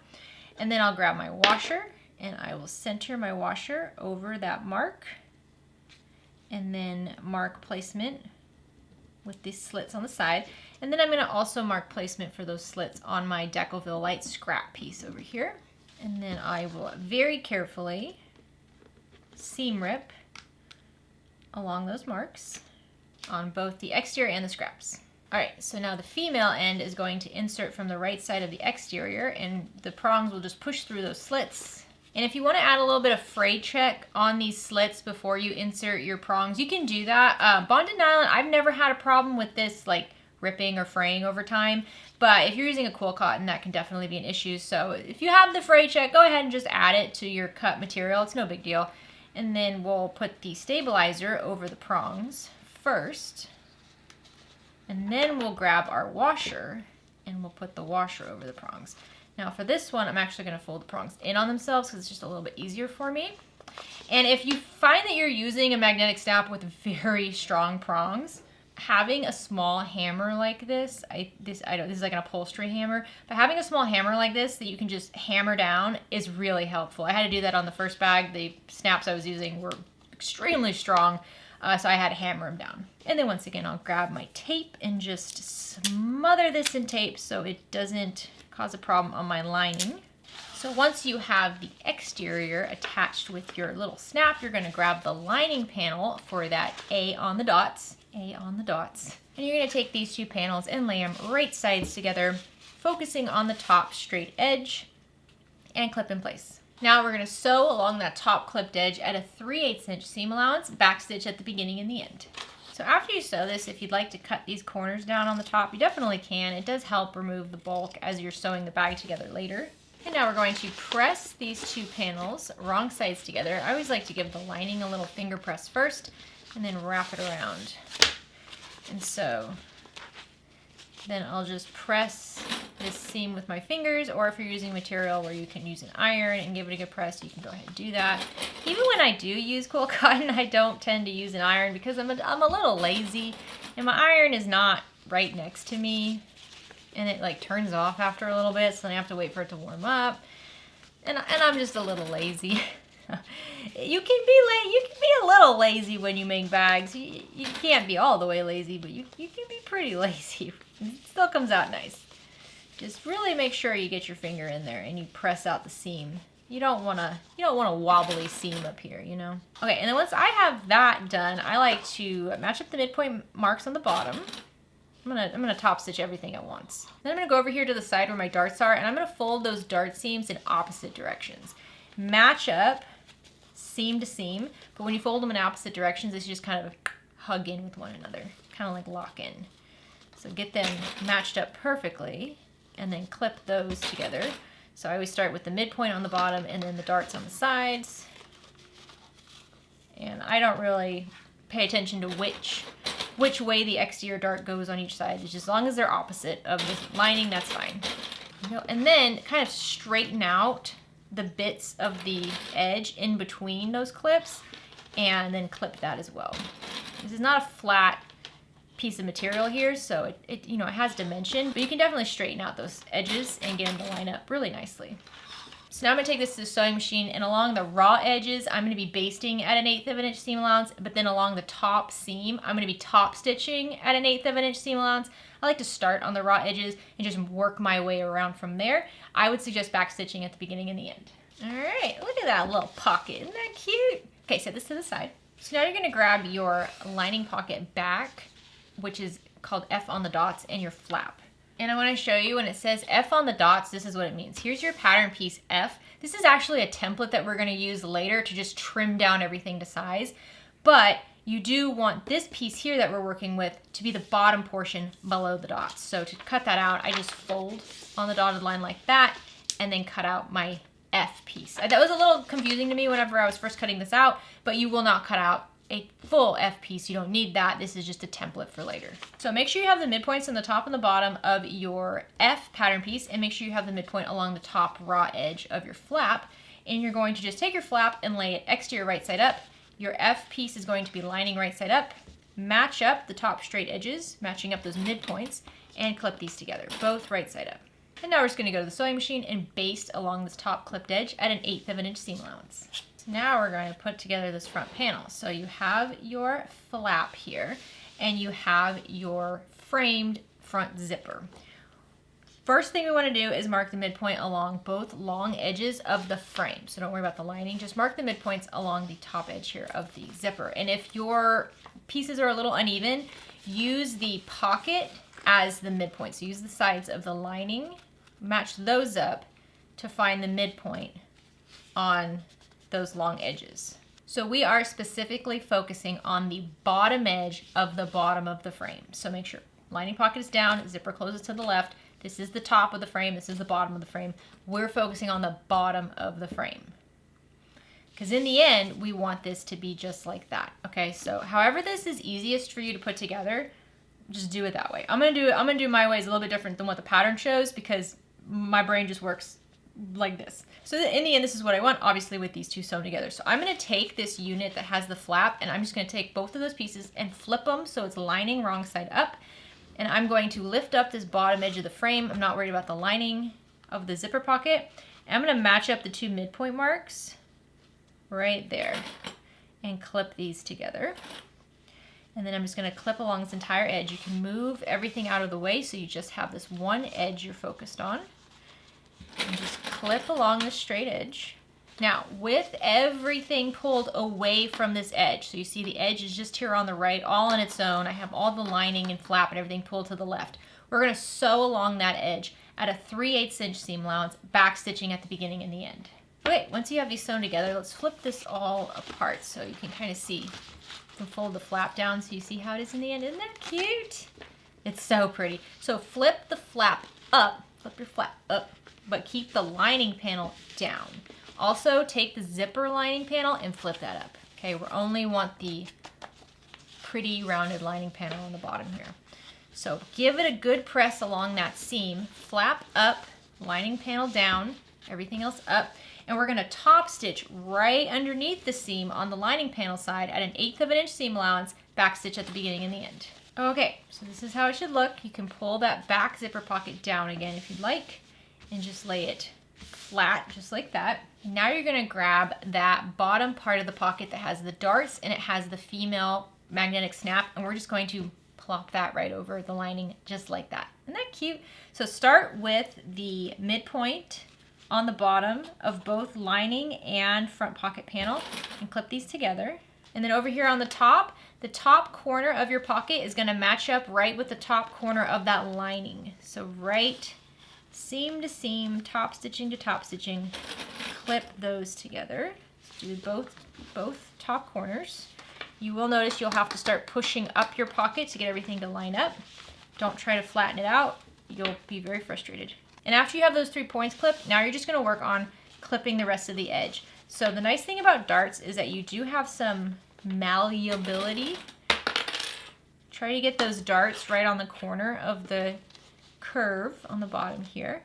And then I'll grab my washer and I will center my washer over that mark and then mark placement with these slits on the side. And then I'm going to also mark placement for those slits on my Decovil light scrap piece over here. And then I will very carefully seam rip along those marks on both the exterior and the scraps. All right, so now the female end is going to insert from the right side of the exterior and the prongs will just push through those slits. And if you want to add a little bit of fray check on these slits before you insert your prongs, you can do that. Bonded nylon, I've never had a problem with this like ripping or fraying over time, but if you're using a quill cotton, that can definitely be an issue. So if you have the fray check, go ahead and just add it to your cut material. It's no big deal. And then we'll put the stabilizer over the prongs first. And then we'll grab our washer and we'll put the washer over the prongs. Now for this one, I'm actually going to fold the prongs in on themselves because it's just a little bit easier for me. And if you find that you're using a magnetic snap with very strong prongs, having a small hammer like this, this is like an upholstery hammer, but having a small hammer like this that you can just hammer down is really helpful. I had to do that on the first bag. The snaps I was using were extremely strong, so I had to hammer them down. And then once again, I'll grab my tape and just smother this in tape so it doesn't cause a problem on my lining. So once you have the exterior attached with your little snap, you're going to grab the lining panel for that A on the dots. A on the dots. And you're going to take these two panels and lay them right sides together, focusing on the top straight edge and clip in place. Now we're going to sew along that top clipped edge at a 3/8 inch seam allowance, backstitch at the beginning and the end. So after you sew this, if you'd like to cut these corners down on the top, you definitely can. It does help remove the bulk as you're sewing the bag together later. And now we're going to press these two panels wrong sides together. I always like to give the lining a little finger press first and then wrap it around. And so then I'll just press this seam with my fingers, or if you're using material where you can use an iron and give it a good press, you can go ahead and do that. Even when I do use quill cotton, I don't tend to use an iron because I'm a little lazy and my iron is not right next to me and it like turns off after a little bit, so then I have to wait for it to warm up. And I'm just a little lazy. You can be a little lazy when you make bags. You can't be all the way lazy, but you can be pretty lazy. It still comes out nice. Just really make sure you get your finger in there and you press out the seam. You don't want a wobbly seam up here, you know. Okay, and then once I have that done, I like to match up the midpoint marks on the bottom. I'm gonna top stitch everything at once. Then I'm gonna go over here to the side where my darts are, and I'm gonna fold those dart seams in opposite directions. Match up seam to seam, but when you fold them in opposite directions, they just kind of hug in with one another, kind of like lock in. So get them matched up perfectly, and then clip those together. So I always start with the midpoint on the bottom and then the darts on the sides. And I don't really pay attention to which way the exterior dart goes on each side. Just as long as they're opposite of the lining, that's fine. And then kind of straighten out the bits of the edge in between those clips and then clip that as well. This is not a flat piece of material here, so it has dimension, but you can definitely straighten out those edges and get them to line up really nicely. So now I'm gonna take this to the sewing machine, and along the raw edges, I'm gonna be basting at 1/8 of an inch seam allowance, but then along the top seam, I'm gonna be top stitching at 1/8 of an inch seam allowance. I like to start on the raw edges and just work my way around from there. I would suggest back stitching at the beginning and the end. All right, look at that little pocket, isn't that cute? Okay, set this to the side. So now you're gonna grab your lining pocket back, which is called F on the dots, and your flap. And I want to show you when it says F on the dots, this is what it means. Here's your pattern piece F. This is actually a template that we're going to use later to just trim down everything to size. But you do want this piece here that we're working with to be the bottom portion below the dots. So to cut that out, I just fold on the dotted line like that and then cut out my F piece. That was a little confusing to me whenever I was first cutting this out, but you will not cut out a full F piece. You don't need that. This is just a template for later. So make sure you have the midpoints on the top and the bottom of your F pattern piece, and make sure you have the midpoint along the top raw edge of your flap. And you're going to just take your flap and lay it exterior right side up. Your F piece is going to be lining right side up. Match up the top straight edges, matching up those midpoints, and clip these together, both right side up. And now we're just going to go to the sewing machine and baste along this top clipped edge at 1/8 of an inch seam allowance. Now we're going to put together this front panel. So you have your flap here and you have your framed front zipper. First thing we want to do is mark the midpoint along both long edges of the frame. So don't worry about the lining, just mark the midpoints along the top edge here of the zipper. And if your pieces are a little uneven, use the pocket as the midpoint. So use the sides of the lining, match those up to find the midpoint on those long edges. So we are specifically focusing on the bottom edge of the bottom of the frame. So make sure lining pocket is down, zipper closes to the left. This is the top of the frame, this is the bottom of the frame. We're focusing on the bottom of the frame. Because in the end, we want this to be just like that. Okay, so however this is easiest for you to put together, just do it that way. I'm gonna do my ways a little bit different than what the pattern shows because my brain just works like this. So in the end, this is what I want, obviously with these two sewn together. So I'm gonna take this unit that has the flap and I'm just gonna take both of those pieces and flip them so it's lining wrong side up. And I'm going to lift up this bottom edge of the frame. I'm not worried about the lining of the zipper pocket. And I'm gonna match up the two midpoint marks right there and clip these together. And then I'm just gonna clip along this entire edge. You can move everything out of the way so you just have this one edge you're focused on. And just clip along the straight edge. Now, with everything pulled away from this edge, so you see the edge is just here on the right, all on its own. I have all the lining and flap and everything pulled to the left. We're gonna sew along that edge at a 3/8 inch seam allowance, back stitching at the beginning and the end. Okay, once you have these sewn together, let's flip this all apart so you can kind of see. You can fold the flap down so you see how it is in the end. Isn't that cute? It's so pretty. So flip the flap up, flip your flap up, but keep the lining panel down. Also take the zipper lining panel and flip that up. Okay, we only want the pretty rounded lining panel on the bottom here. So give it a good press along that seam, flap up, lining panel down, everything else up, and we're gonna top stitch right underneath the seam on the lining panel side at 1/8 of an inch seam allowance, back stitch at the beginning and the end. Okay, so this is how it should look. You can pull that back zipper pocket down again if you'd like, and just lay it flat, just like that. Now you're gonna grab that bottom part of the pocket that has the darts and it has the female magnetic snap, and we're just going to plop that right over the lining just like that. Isn't that cute? So start with the midpoint on the bottom of both lining and front pocket panel and clip these together. And then over here on the top corner of your pocket is gonna match up right with the top corner of that lining. So right seam to seam, top stitching to top stitching, clip those together. Do both top corners. You will notice you'll have to start pushing up your pocket to get everything to line up. Don't try to flatten it out. You'll be very frustrated. And after you have those 3 points clipped, now you're just gonna work on clipping the rest of the edge. So the nice thing about darts is that you do have some malleability. Try to get those darts right on the corner of the curve on the bottom here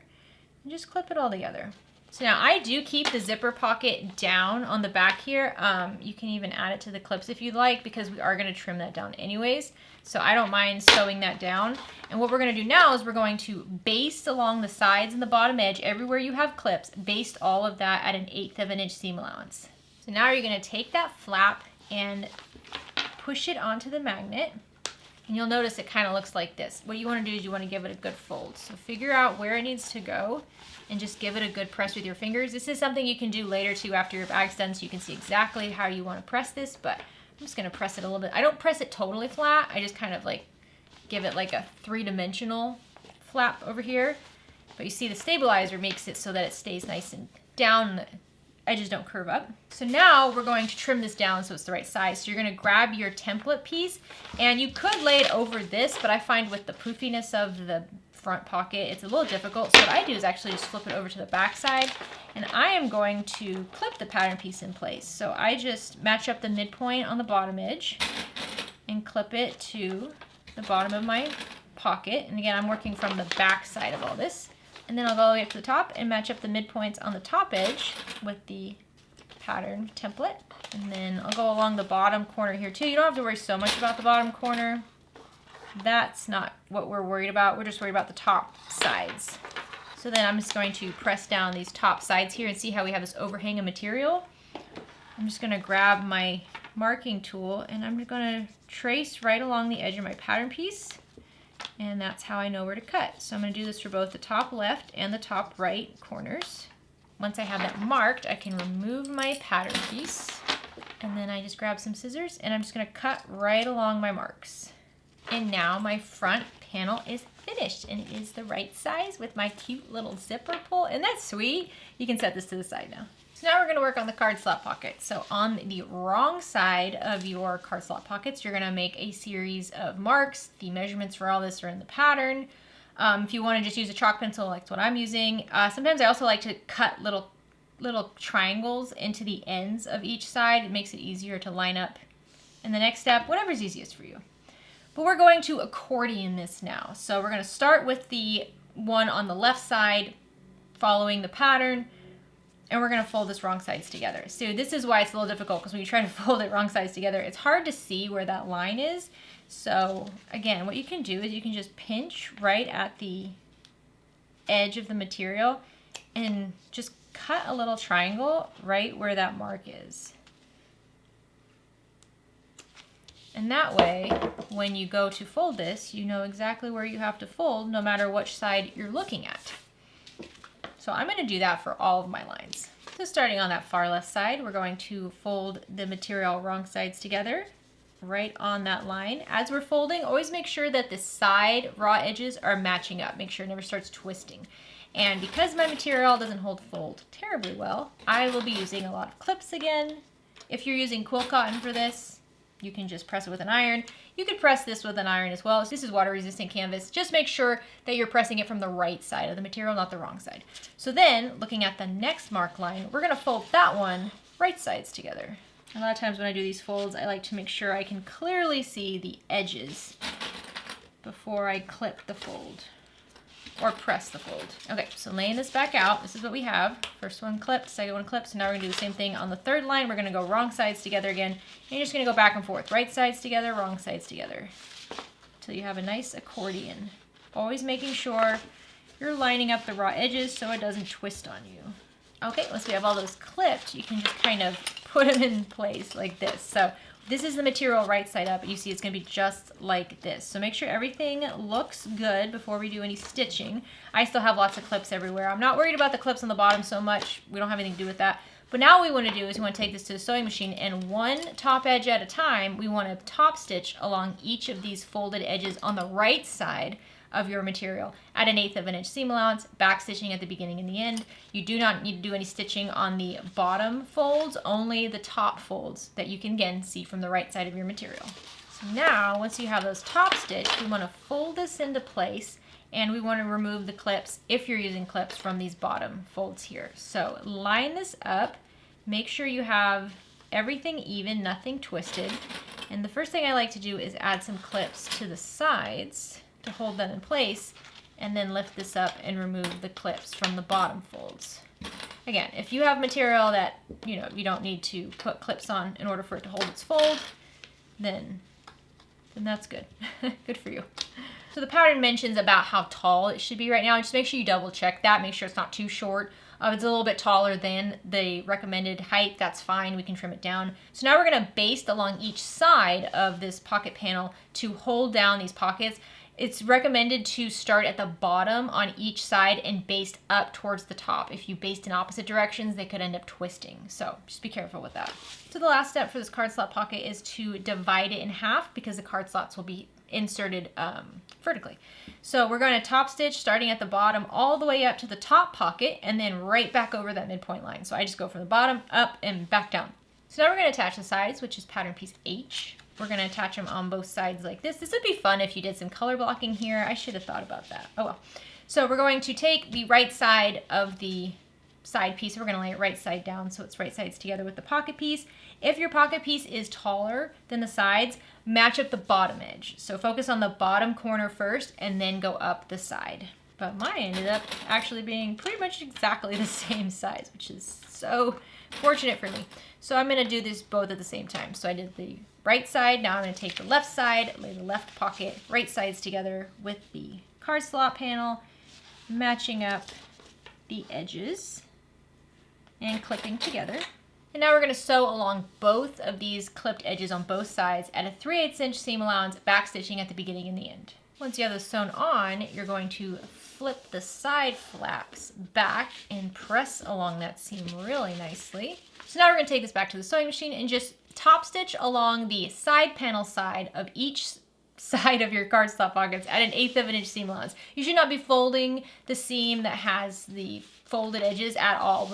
and just clip it all together. So now I do keep the zipper pocket down on the back here. You can even add it to the clips if you'd like, because we are going to trim that down anyways. So I don't mind sewing that down. And what we're going to do now is we're going to baste along the sides and the bottom edge, everywhere you have clips, baste all of that at 1/8 of an inch seam allowance. So now you're going to take that flap and push it onto the magnet. And you'll notice it kind of looks like this. What you want to do is you want to give it a good fold. So figure out where it needs to go and just give it a good press with your fingers. This is something you can do later too after your bag's done, so you can see exactly how you want to press this, but I'm just going to press it a little bit. I don't press it totally flat. I just kind of like give it like a 3-dimensional flap over here. But you see the stabilizer makes it so that it stays nice and down. The edges don't curve up. So now we're going to trim this down so it's the right size. So you're going to grab your template piece, and you could lay it over this, but I find with the poofiness of the front pocket, it's a little difficult. So what I do is actually just flip it over to the back side, and I am going to clip the pattern piece in place. So I just match up the midpoint on the bottom edge and clip it to the bottom of my pocket. And again, I'm working from the back side of all this. And then I'll go all the way up to the top and match up the midpoints on the top edge with the pattern template. And then I'll go along the bottom corner here too. You don't have to worry so much about the bottom corner. That's not what we're worried about. We're just worried about the top sides. So then I'm just going to press down these top sides here and see how we have this overhang of material. I'm just going to grab my marking tool and I'm going to trace right along the edge of my pattern piece. And that's how I know where to cut. So I'm going to do this for both the top left and the top right corners. Once I have that marked, I can remove my pattern piece. And then I just grab some scissors and I'm just going to cut right along my marks. And now my front panel is finished, and it is the right size with my cute little zipper pull. And that's sweet. You can set this to the side now. So now we're going to work on the card slot pocket. So on the wrong side of your card slot pockets, you're going to make a series of marks. The measurements for all this are in the pattern. If you want to just use a chalk pencil, like what I'm using. Sometimes I also like to cut little triangles into the ends of each side. It makes it easier to line up in the next step, whatever's easiest for you. But we're going to accordion this now. So we're going to start with the one on the left side, following the pattern. And we're going to fold this wrong sides together. So this is why it's a little difficult, because when you try to fold it wrong sides together, it's hard to see where that line is. So again, what you can do is you can just pinch right at the edge of the material and just cut a little triangle right where that mark is. And that way, when you go to fold this, you know exactly where you have to fold, no matter which side you're looking at. So I'm going to do that for all of my lines. So starting on that far left side, we're going to fold the material wrong sides together right on that line. As we're folding, always make sure that the side raw edges are matching up. Make sure it never starts twisting. And because my material doesn't hold fold terribly well, I will be using a lot of clips again. If you're using quilt cotton for this, you can just press it with an iron. You could press this with an iron as well. This is water resistant canvas. Just make sure that you're pressing it from the right side of the material, not the wrong side. So then, looking at the next mark line, we're gonna fold that one right sides together. A lot of times when I do these folds, I like to make sure I can clearly see the edges before I clip the fold or press the fold. Okay, so laying this back out, this is what we have. First one clipped, second one clipped. So now we're gonna do the same thing on the third line. We're gonna go wrong sides together again. And you're just gonna go back and forth, right sides together, wrong sides together, until you have a nice accordion. Always making sure you're lining up the raw edges so it doesn't twist on you. Okay, once we have all those clipped, you can just kind of put them in place like this. So this is the material right side up, and you see it's gonna be just like this. So make sure everything looks good before we do any stitching. I still have lots of clips everywhere. I'm not worried about the clips on the bottom so much. We don't have anything to do with that. But now what we wanna do is we wanna take this to the sewing machine, and one top edge at a time, we wanna top stitch along each of these folded edges on the right side of your material at 1/8 of an inch seam allowance, back stitching at the beginning and the end. You do not need to do any stitching on the bottom folds, only the top folds that you can again see from the right side of your material. So now, once you have those top stitched, we want to fold this into place, and we want to remove the clips, if you're using clips, from these bottom folds here. So line this up, make sure you have everything even, nothing twisted. And the first thing I like to do is add some clips to the sides to hold them in place, and then lift this up and remove the clips from the bottom folds. Again, if you have material that, you know, you don't need to put clips on in order for it to hold its fold, then that's good. Good for you. So the pattern mentions about how tall it should be right now. Just make sure you double check that. Make sure it's not too short. If it's a little bit taller than the recommended height, that's fine. We can trim it down. So now we're going to baste along each side of this pocket panel to hold down these pockets. It's recommended to start at the bottom on each side and baste up towards the top. If you baste in opposite directions, they could end up twisting. So just be careful with that. So the last step for this card slot pocket is to divide it in half because the card slots will be inserted vertically. So we're going to top stitch starting at the bottom all the way up to the top pocket and then right back over that midpoint line. So I just go from the bottom up and back down. So now we're going to attach the sides, which is pattern piece H. We're going to attach them on both sides like this. This would be fun if you did some color blocking here. I should have thought about that. Oh well. So we're going to take the right side of the side piece. We're going to lay it right side down so it's right sides together with the pocket piece. If your pocket piece is taller than the sides, match up the bottom edge. So focus on the bottom corner first and then go up the side. But mine ended up actually being pretty much exactly the same size, which is so fortunate for me. So I'm going to do this both at the same time. So I did the right side. Now I'm going to take the left side, lay the left pocket, right sides together with the card slot panel, matching up the edges and clipping together. And now we're going to sew along both of these clipped edges on both sides at a 3/8 inch seam allowance, back stitching at the beginning and the end. Once you have this sewn on, you're going to flip the side flaps back and press along that seam really nicely. So now we're going to take this back to the sewing machine and just top stitch along the side panel side of each side of your card slot pockets at an 1/8 of an inch seam allowance. You should not be folding the seam that has the folded edges at all.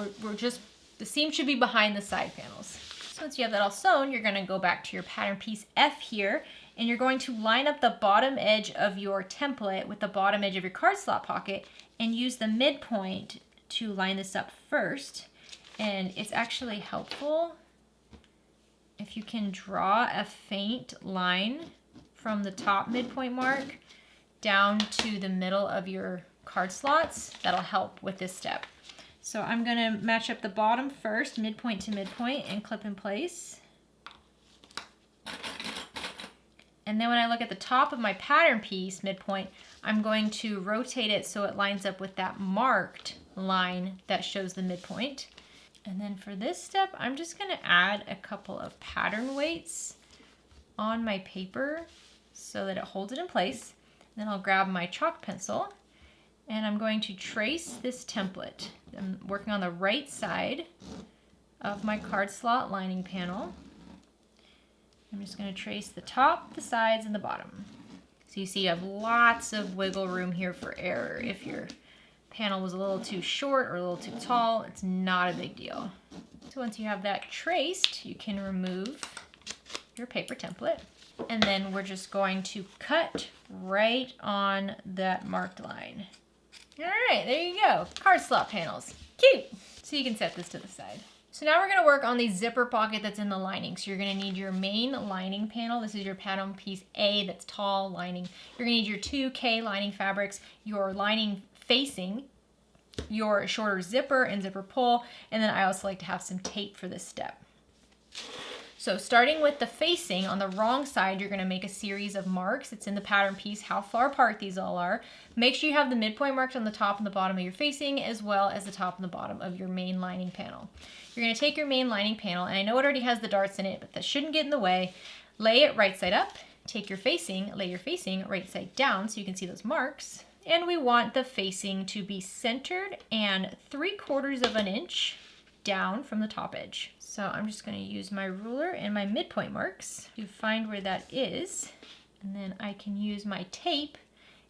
The seam should be behind the side panels. So once you have that all sewn, you're going to go back to your pattern piece F here, and you're going to line up the bottom edge of your template with the bottom edge of your card slot pocket and use the midpoint to line this up first. And it's actually helpful if you can draw a faint line from the top midpoint mark down to the middle of your card slots. That'll help with this step. So I'm going to match up the bottom first, midpoint to midpoint, and clip in place. And then when I look at the top of my pattern piece, midpoint, I'm going to rotate it so it lines up with that marked line that shows the midpoint. And then for this step, I'm just going to add a couple of pattern weights on my paper so that it holds it in place. Then I'll grab my chalk pencil and I'm going to trace this template. I'm working on the right side of my card slot lining panel. I'm just going to trace the top, the sides, and the bottom. So you see you have lots of wiggle room here for error. If your panel was a little too short or a little too tall, it's not a big deal. So once you have that traced, you can remove your paper template. And then we're just going to cut right on that marked line. All right, there you go. Card slot panels. Cute. So you can set this to the side. So now we're going to work on the zipper pocket that's in the lining. So you're going to need your main lining panel. This is your pattern piece A that's tall lining. You're going to need your 2K lining fabrics, your lining facing, your shorter zipper and zipper pull, and then I also like to have some tape for this step. So starting with the facing, on the wrong side, you're going to make a series of marks. It's in the pattern piece how far apart these all are. Make sure you have the midpoint marked on the top and the bottom of your facing, as well as the top and the bottom of your main lining panel. You're going to take your main lining panel, and I know it already has the darts in it, but that shouldn't get in the way. Lay it right side up. Take your facing, lay your facing right side down so you can see those marks. And we want the facing to be centered and 3/4 of an inch down from the top edge. So I'm just going to use my ruler and my midpoint marks to find where that is. And then I can use my tape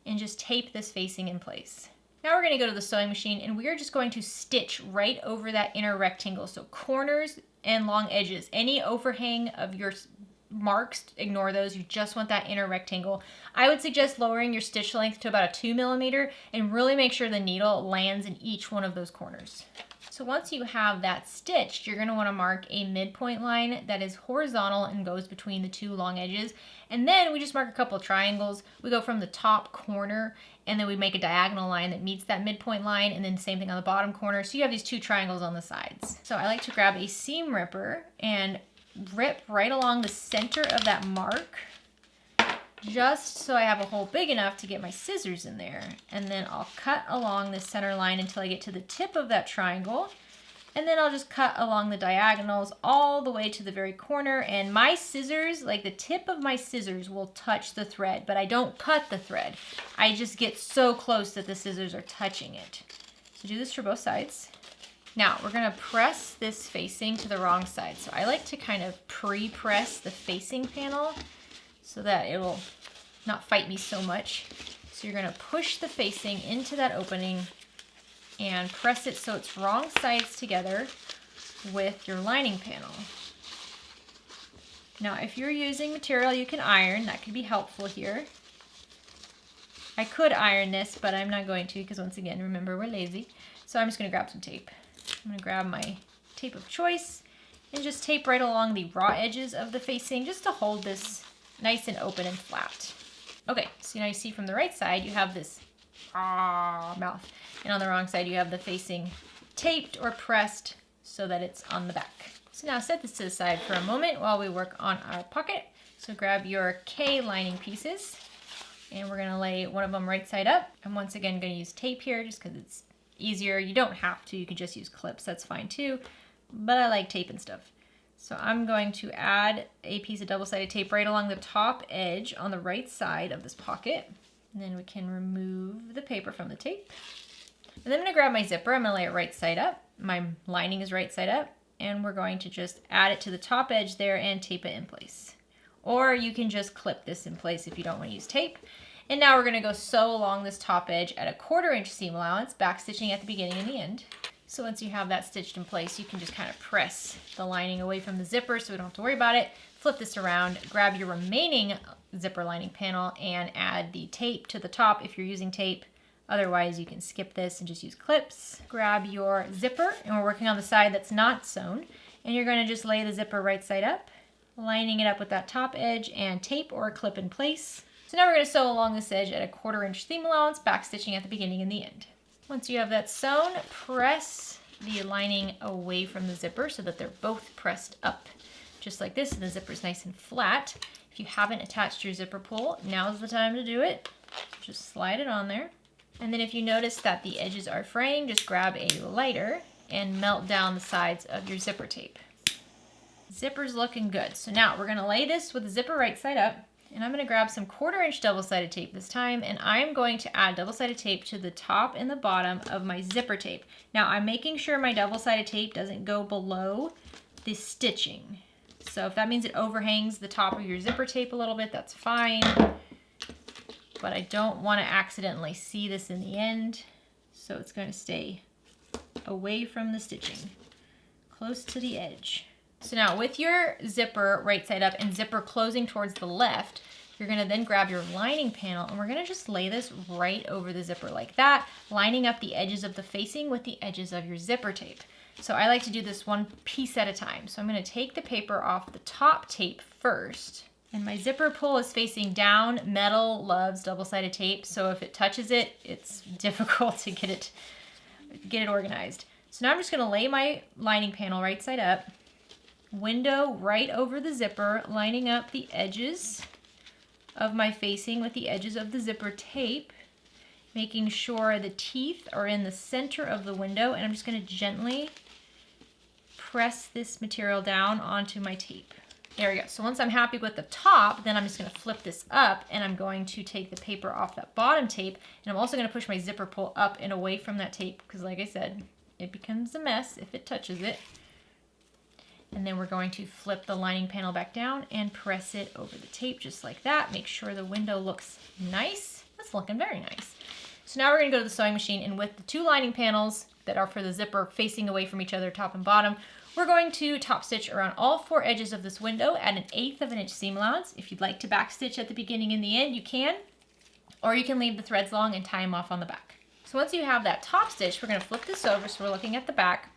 and just tape this facing in place. Now we're going to go to the sewing machine and we are just going to stitch right over that inner rectangle. So corners and long edges. Any overhang of your marks, ignore those. You just want that inner rectangle. I would suggest lowering your stitch length to about a 2 millimeter and really make sure the needle lands in each one of those corners. So once you have that stitched, you're going to want to mark a midpoint line that is horizontal and goes between the two long edges. And then we just mark a couple of triangles. We go from the top corner and then we make a diagonal line that meets that midpoint line, and then same thing on the bottom corner. So you have these two triangles on the sides. So I like to grab a seam ripper and rip right along the center of that mark, just so I have a hole big enough to get my scissors in there. And then I'll cut along the center line until I get to the tip of that triangle. And then I'll just cut along the diagonals all the way to the very corner. And my scissors, like the tip of my scissors will touch the thread, but I don't cut the thread. I just get so close that the scissors are touching it. So do this for both sides. Now we're gonna press this facing to the wrong side. So I like to kind of pre-press the facing panel so that it will not fight me so much. So you're gonna push the facing into that opening and press it so it's wrong sides together with your lining panel. Now, if you're using material you can iron, that could be helpful here. I could iron this, but I'm not going to because once again, remember, we're lazy. So I'm just gonna grab some tape. I'm gonna grab my tape of choice and just tape right along the raw edges of the facing just to hold this nice and open and flat. Okay, so now you see from the right side, you have this mouth. And on the wrong side, you have the facing taped or pressed so that it's on the back. So now set this to the side for a moment while we work on our pocket. So grab your K lining pieces and we're gonna lay one of them right side up. I'm once again gonna use tape here just because it's easier. You don't have to, you can just use clips, that's fine too. But I like tape and stuff. So I'm going to add a piece of double-sided tape right along the top edge on the right side of this pocket. And then we can remove the paper from the tape. And then I'm gonna grab my zipper, I'm gonna lay it right side up. My lining is right side up. And we're going to just add it to the top edge there and tape it in place. Or you can just clip this in place if you don't wanna use tape. And now we're gonna go sew along this top edge at a 1/4 inch seam allowance, back stitching at the beginning and the end. So once you have that stitched in place, you can just kind of press the lining away from the zipper so we don't have to worry about it. Flip this around, grab your remaining zipper lining panel and add the tape to the top if you're using tape. Otherwise, you can skip this and just use clips. Grab your zipper, and we're working on the side that's not sewn. And you're gonna just lay the zipper right side up, lining it up with that top edge and tape or clip in place. So now we're gonna sew along this edge at a 1/4 inch seam allowance, back stitching at the beginning and the end. Once you have that sewn, press the lining away from the zipper so that they're both pressed up, just like this, and the zipper's nice and flat. If you haven't attached your zipper pull, now's the time to do it. Just slide it on there. And then if you notice that the edges are fraying, just grab a lighter and melt down the sides of your zipper tape. Zipper's looking good. So now we're gonna lay this with the zipper right side up. And I'm gonna grab some 1/4 inch double-sided tape this time, and I'm going to add double-sided tape to the top and the bottom of my zipper tape. Now I'm making sure my double-sided tape doesn't go below the stitching. So if that means it overhangs the top of your zipper tape a little bit, that's fine. But I don't wanna accidentally see this in the end, so it's gonna stay away from the stitching, close to the edge. So now with your zipper right side up and zipper closing towards the left, you're gonna then grab your lining panel and we're gonna just lay this right over the zipper like that, lining up the edges of the facing with the edges of your zipper tape. So I like to do this one piece at a time. So I'm gonna take the paper off the top tape first, and my zipper pull is facing down. Metal loves double-sided tape, so if it touches it, it's difficult to get it organized. So now I'm just gonna lay my lining panel right side up, window right over the zipper, lining up the edges of my facing with the edges of the zipper tape, making sure the teeth are in the center of the window, and I'm just going to gently press this material down onto my tape. There we go. So once I'm happy with the top, then I'm just going to flip this up and I'm going to take the paper off that bottom tape, and I'm also going to push my zipper pull up and away from that tape because, like I said, it becomes a mess if it touches it. And then we're going to flip the lining panel back down and press it over the tape just like that. Make sure the window looks nice. That's looking very nice. So now we're going to go to the sewing machine, and with the two lining panels that are for the zipper facing away from each other, top and bottom, we're going to top stitch around all four edges of this window at 1/8 inch seam allowance. If you'd like to back stitch at the beginning and the end, you can, or you can leave the threads long and tie them off on the back. So once you have that top stitch, we're going to flip this over so we're looking at the back.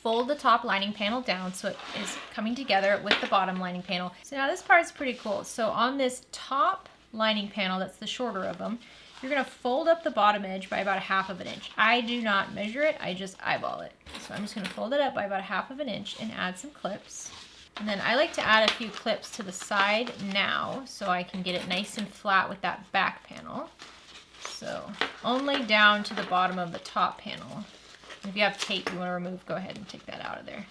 fold the top lining panel down so it is coming together with the bottom lining panel. So now this part's pretty cool. So on this top lining panel, that's the shorter of them, you're gonna fold up the bottom edge by about 1/2 inch. I do not measure it, I just eyeball it. So I'm just gonna fold it up by about 1/2 inch and add some clips. And then I like to add a few clips to the side now so I can get it nice and flat with that back panel. So only down to the bottom of the top panel. And if you have tape you wanna remove, go ahead and take that out of there.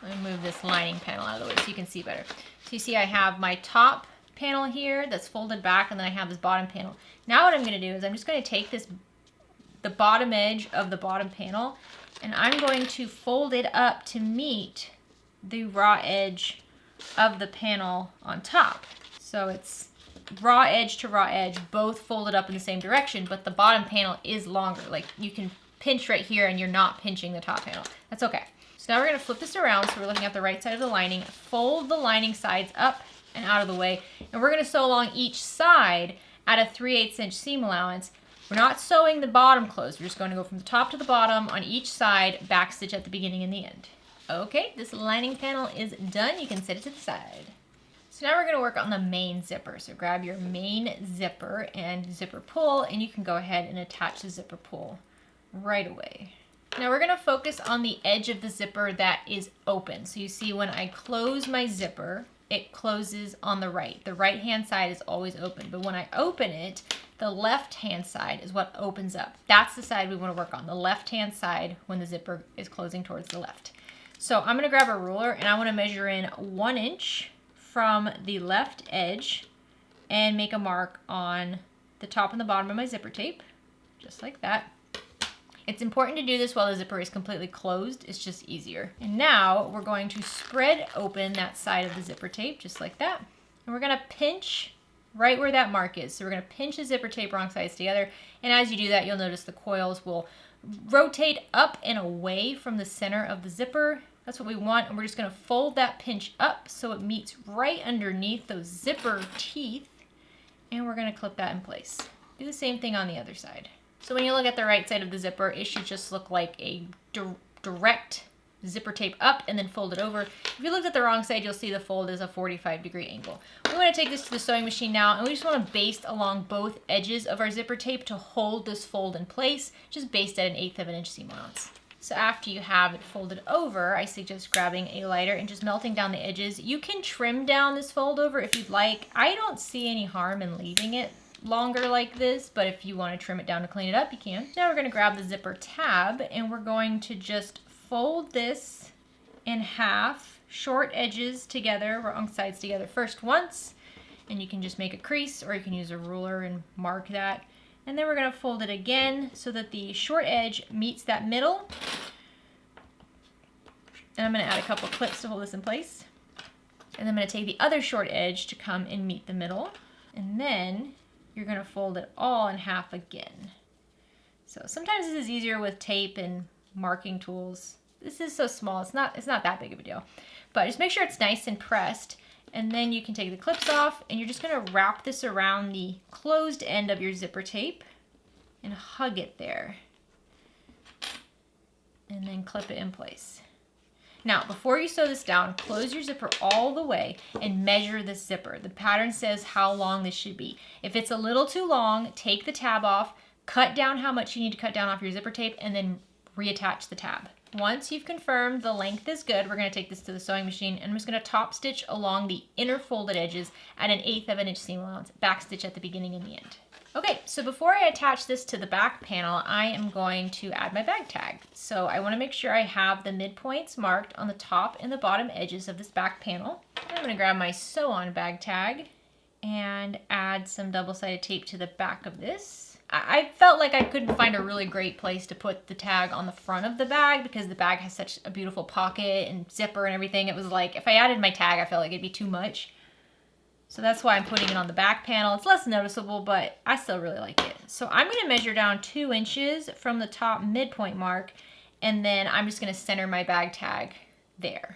Let me move this lining panel out of the way so you can see better. So you see I have my top panel here that's folded back, and then I have this bottom panel. Now what I'm going to do is I'm just going to take the bottom edge of the bottom panel, and I'm going to fold it up to meet the raw edge of the panel on top. So it's raw edge to raw edge, both folded up in the same direction, but the bottom panel is longer. Like you can pinch right here and you're not pinching the top panel. That's okay. So now we're going to flip this around so we're looking at the right side of the lining, fold the lining sides up and out of the way, and we're going to sew along each side at a 3/8 inch seam allowance. We're not sewing the bottom closed. We're just going to go from the top to the bottom on each side, back stitch at the beginning and the end. Okay, this lining panel is done. You can set it to the side. So now we're going to work on the main zipper. So grab your main zipper and zipper pull, and you can go ahead and attach the zipper pull right away. Now we're going to focus on the edge of the zipper that is open. So you see when I close my zipper, it closes on the right. The right hand side is always open, but when I open it, the left hand side is what opens up. That's the side we want to work on, the left hand side when the zipper is closing towards the left. So I'm going to grab a ruler and I want to measure in 1 inch from the left edge and make a mark on the top and the bottom of my zipper tape, just like that. It's important to do this while the zipper is completely closed. It's just easier. And now we're going to spread open that side of the zipper tape, just like that. And we're going to pinch right where that mark is. So we're going to pinch the zipper tape wrong sides together. And as you do that, you'll notice the coils will rotate up and away from the center of the zipper. That's what we want. And we're just going to fold that pinch up so it meets right underneath those zipper teeth. And we're going to clip that in place. Do the same thing on the other side. So when you look at the right side of the zipper, it should just look like a direct zipper tape up and then fold it over. If you looked at the wrong side, you'll see the fold is a 45-degree angle. We want to take this to the sewing machine now, and we just want to baste along both edges of our zipper tape to hold this fold in place, just baste at an 1/8 of an inch seam allowance. So after you have it folded over, I suggest grabbing a lighter and just melting down the edges. You can trim down this fold over if you'd like. I don't see any harm in leaving it longer like this, but if you want to trim it down to clean it up, you can. Now we're going to grab the zipper tab and we're going to just fold this in half, short edges together, wrong sides together first once, and you can just make a crease or you can use a ruler and mark that. And then we're going to fold it again so that the short edge meets that middle. And I'm going to add a couple clips to hold this in place. And I'm going to take the other short edge to come and meet the middle. And then you're going to fold it all in half again. So sometimes this is easier with tape and marking tools. This is so small, it's not that big of a deal. But just make sure it's nice and pressed, and then you can take the clips off, and you're just going to wrap this around the closed end of your zipper tape and hug it there. And then clip it in place. Now, before you sew this down, close your zipper all the way and measure the zipper. The pattern says how long this should be. If it's a little too long, take the tab off, cut down how much you need to cut down off your zipper tape, and then reattach the tab. Once you've confirmed the length is good, we're going to take this to the sewing machine, and I'm just going to top stitch along the inner folded edges at an 1/8 of an inch seam allowance, back stitch at the beginning and the end. Okay, so before I attach this to the back panel, I am going to add my bag tag. So I want to make sure I have the midpoints marked on the top and the bottom edges of this back panel. I'm going to grab my sew-on bag tag and add some double-sided tape to the back of this. I felt like I couldn't find a really great place to put the tag on the front of the bag because the bag has such a beautiful pocket and zipper and everything. It was like, if I added my tag, I felt like it'd be too much. So that's why I'm putting it on the back panel. It's less noticeable, but I still really like it. So I'm going to measure down 2 inches from the top midpoint mark, and then I'm just going to center my bag tag there.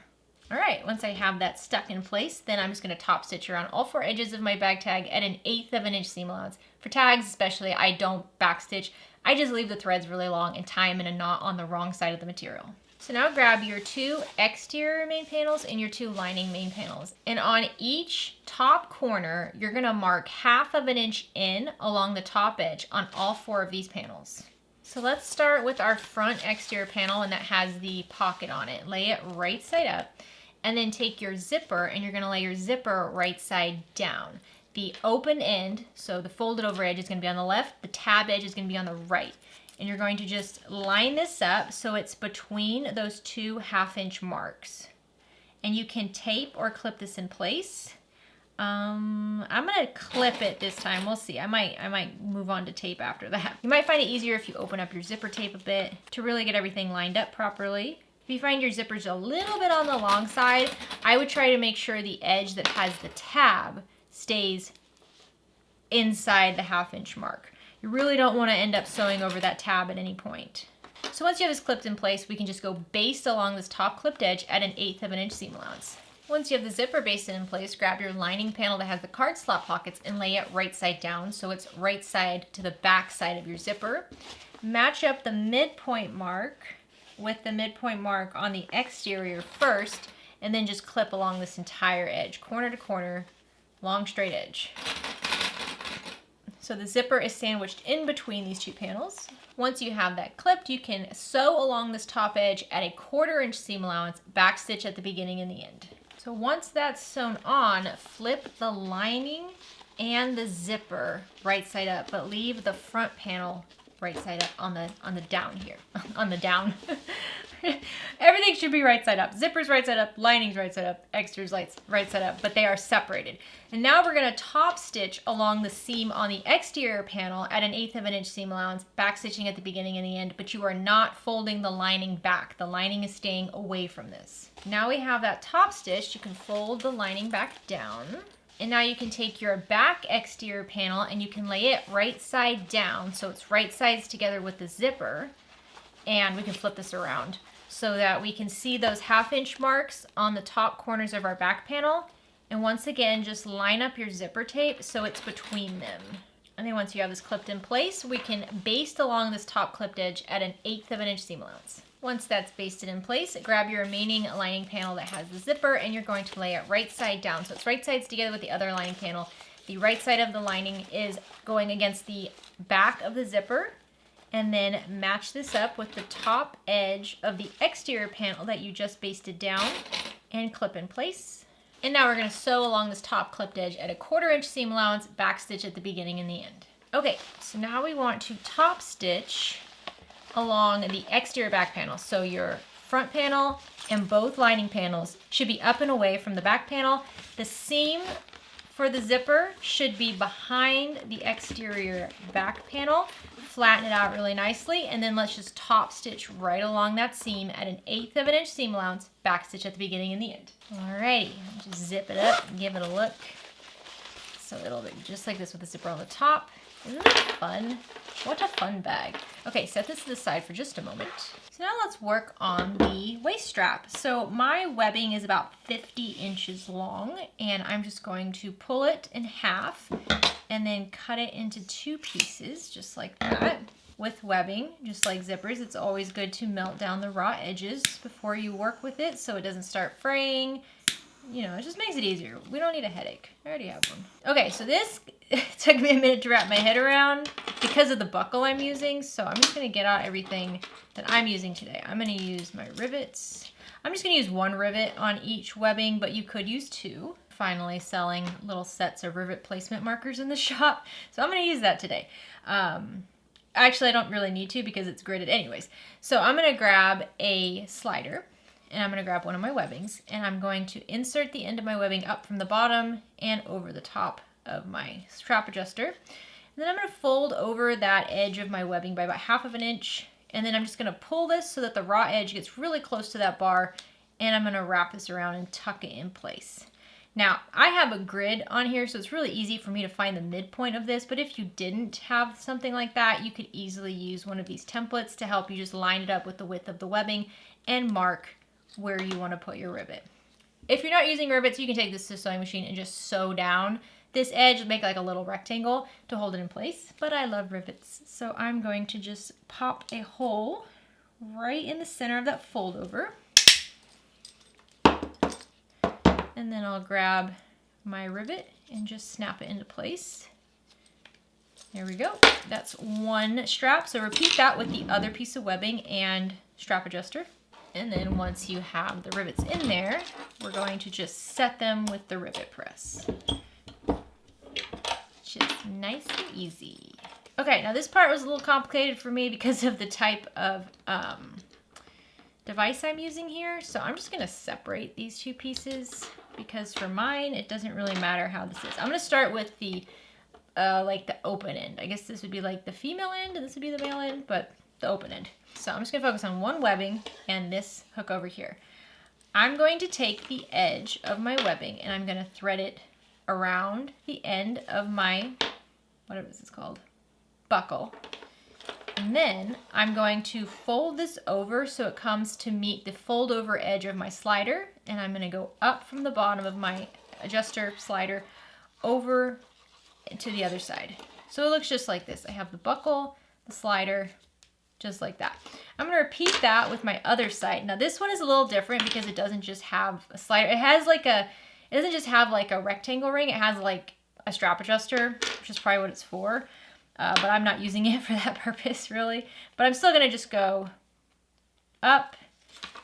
All right, once I have that stuck in place, then I'm just going to top stitch around all 4 edges of my bag tag at an 1/8 of an inch seam allowance. For tags especially, I don't back stitch. I just leave the threads really long and tie them in a knot on the wrong side of the material. So now grab your 2 exterior main panels and your 2 lining main panels. And on each top corner, you're gonna mark 1/2 inch in along the top edge on all 4 of these panels. So let's start with our front exterior panel, and that has the pocket on it. Lay it right side up, and then take your zipper and you're gonna lay your zipper right side down. The open end, so the folded over edge is gonna be on the left, the tab edge is gonna be on the right. And you're going to just line this up so it's between those 2 1/2 inch marks. And you can tape or clip this in place. I'm gonna clip it this time. We'll see. I might move on to tape after that. You might find it easier if you open up your zipper tape a bit to really get everything lined up properly. If you find your zippers a little bit on the long side, I would try to make sure the edge that has the tab stays inside the 1/2 inch mark. You really don't want to end up sewing over that tab at any point. So once you have this clipped in place, we can just go baste along this top clipped edge at 1/8 inch seam allowance. Once you have the zipper basted in place, grab your lining panel that has the card slot pockets and lay it right side down so it's right side to the back side of your zipper. Match up the midpoint mark with the midpoint mark on the exterior first, and then just clip along this entire edge, corner to corner, long straight edge. So the zipper is sandwiched in between these 2 panels. Once you have that clipped, you can sew along this top edge at 1/4 inch seam allowance, back stitch at the beginning and the end. So once that's sewn on, flip the lining and the zipper right side up, but leave the front panel right side up on the down here, on the down. Everything should be right side up. Zippers right side up, linings right side up, extras right side up, but they are separated. And now we're gonna top stitch along the seam on the exterior panel at 1/8 inch seam allowance, back stitching at the beginning and the end, but you are not folding the lining back. The lining is staying away from this. Now we have that top stitched, you can fold the lining back down. And now you can take your back exterior panel and you can lay it right side down so it's right sides together with the zipper. And we can flip this around so that we can see those 1/2 inch marks on the top corners of our back panel. And once again, just line up your zipper tape so it's between them. And then once you have this clipped in place, we can baste along this top clipped edge at 1/8 inch seam allowance. Once that's basted in place, grab your remaining lining panel that has the zipper and you're going to lay it right side down. So it's right sides together with the other lining panel. The right side of the lining is going against the back of the zipper. And then match this up with the top edge of the exterior panel that you just basted down and clip in place. And now we're gonna sew along this top clipped edge at 1/4 inch seam allowance, back stitch at the beginning and the end. Okay, so now we want to top stitch along the exterior back panel. So your front panel and both lining panels should be up and away from the back panel. The seam for the zipper should be behind the exterior back panel. Flatten it out really nicely, and then let's just top stitch right along that seam at 1/8 inch seam allowance, back stitch at the beginning and the end. Alrighty, just zip it up and give it a look. So it'll be just like this with the zipper on the top. Isn't that fun? What a fun bag. Okay, set this to the side for just a moment. So now let's work on the waist strap. So my webbing is about 50 inches long, and I'm just going to pull it in half and then cut it into 2 pieces, just like that. With webbing, just like zippers, it's always good to melt down the raw edges before you work with it so it doesn't start fraying. You know, it just makes it easier. We don't need a headache. I already have one. Okay, so this took me a minute to wrap my head around because of the buckle I'm using. So I'm just gonna get out everything that I'm using today. I'm gonna use my rivets. I'm just gonna use 1 rivet on each webbing, but you could use 2. Finally selling little sets of rivet placement markers in the shop. So I'm gonna use that today. Actually, I don't really need to because it's gridded anyways. So I'm gonna grab a slider, and I'm going to grab one of my webbings, and I'm going to insert the end of my webbing up from the bottom and over the top of my strap adjuster. And then I'm going to fold over that edge of my webbing by about 1/2 inch, and then I'm just going to pull this so that the raw edge gets really close to that bar, and I'm going to wrap this around and tuck it in place. Now, I have a grid on here, so it's really easy for me to find the midpoint of this, but if you didn't have something like that, you could easily use one of these templates to help you just line it up with the width of the webbing and mark where you want to put your rivet. If you're not using rivets, you can take this to a sewing machine and just sew down this edge, make like a little rectangle to hold it in place. But I love rivets, so I'm going to just pop a hole right in the center of that fold over. And then I'll grab my rivet and just snap it into place. There we go. That's one strap. So repeat that with the other piece of webbing and strap adjuster. And then once you have the rivets in there, we're going to just set them with the rivet press. Just nice and easy. Okay, now this part was a little complicated for me because of the type of device I'm using here. So I'm just gonna separate these two pieces because for mine, it doesn't really matter how this is. I'm gonna start with the like the open end. I guess this would be like the female end and this would be the male end, but the open end. So I'm just gonna focus on one webbing and this hook over here. I'm going to take the edge of my webbing and I'm gonna thread it around the end of my, whatever this is called, buckle. And then I'm going to fold this over so it comes to meet the fold over edge of my slider. And I'm gonna go up from the bottom of my adjuster slider over to the other side. So it looks just like this. I have the buckle, the slider, just like that. I'm gonna repeat that with my other side. Now this one is a little different because it doesn't just have a slider. It has like it doesn't just have like a rectangle ring. It has like a strap adjuster, which is probably what it's for. But I'm not using it for that purpose really. But I'm still gonna just go up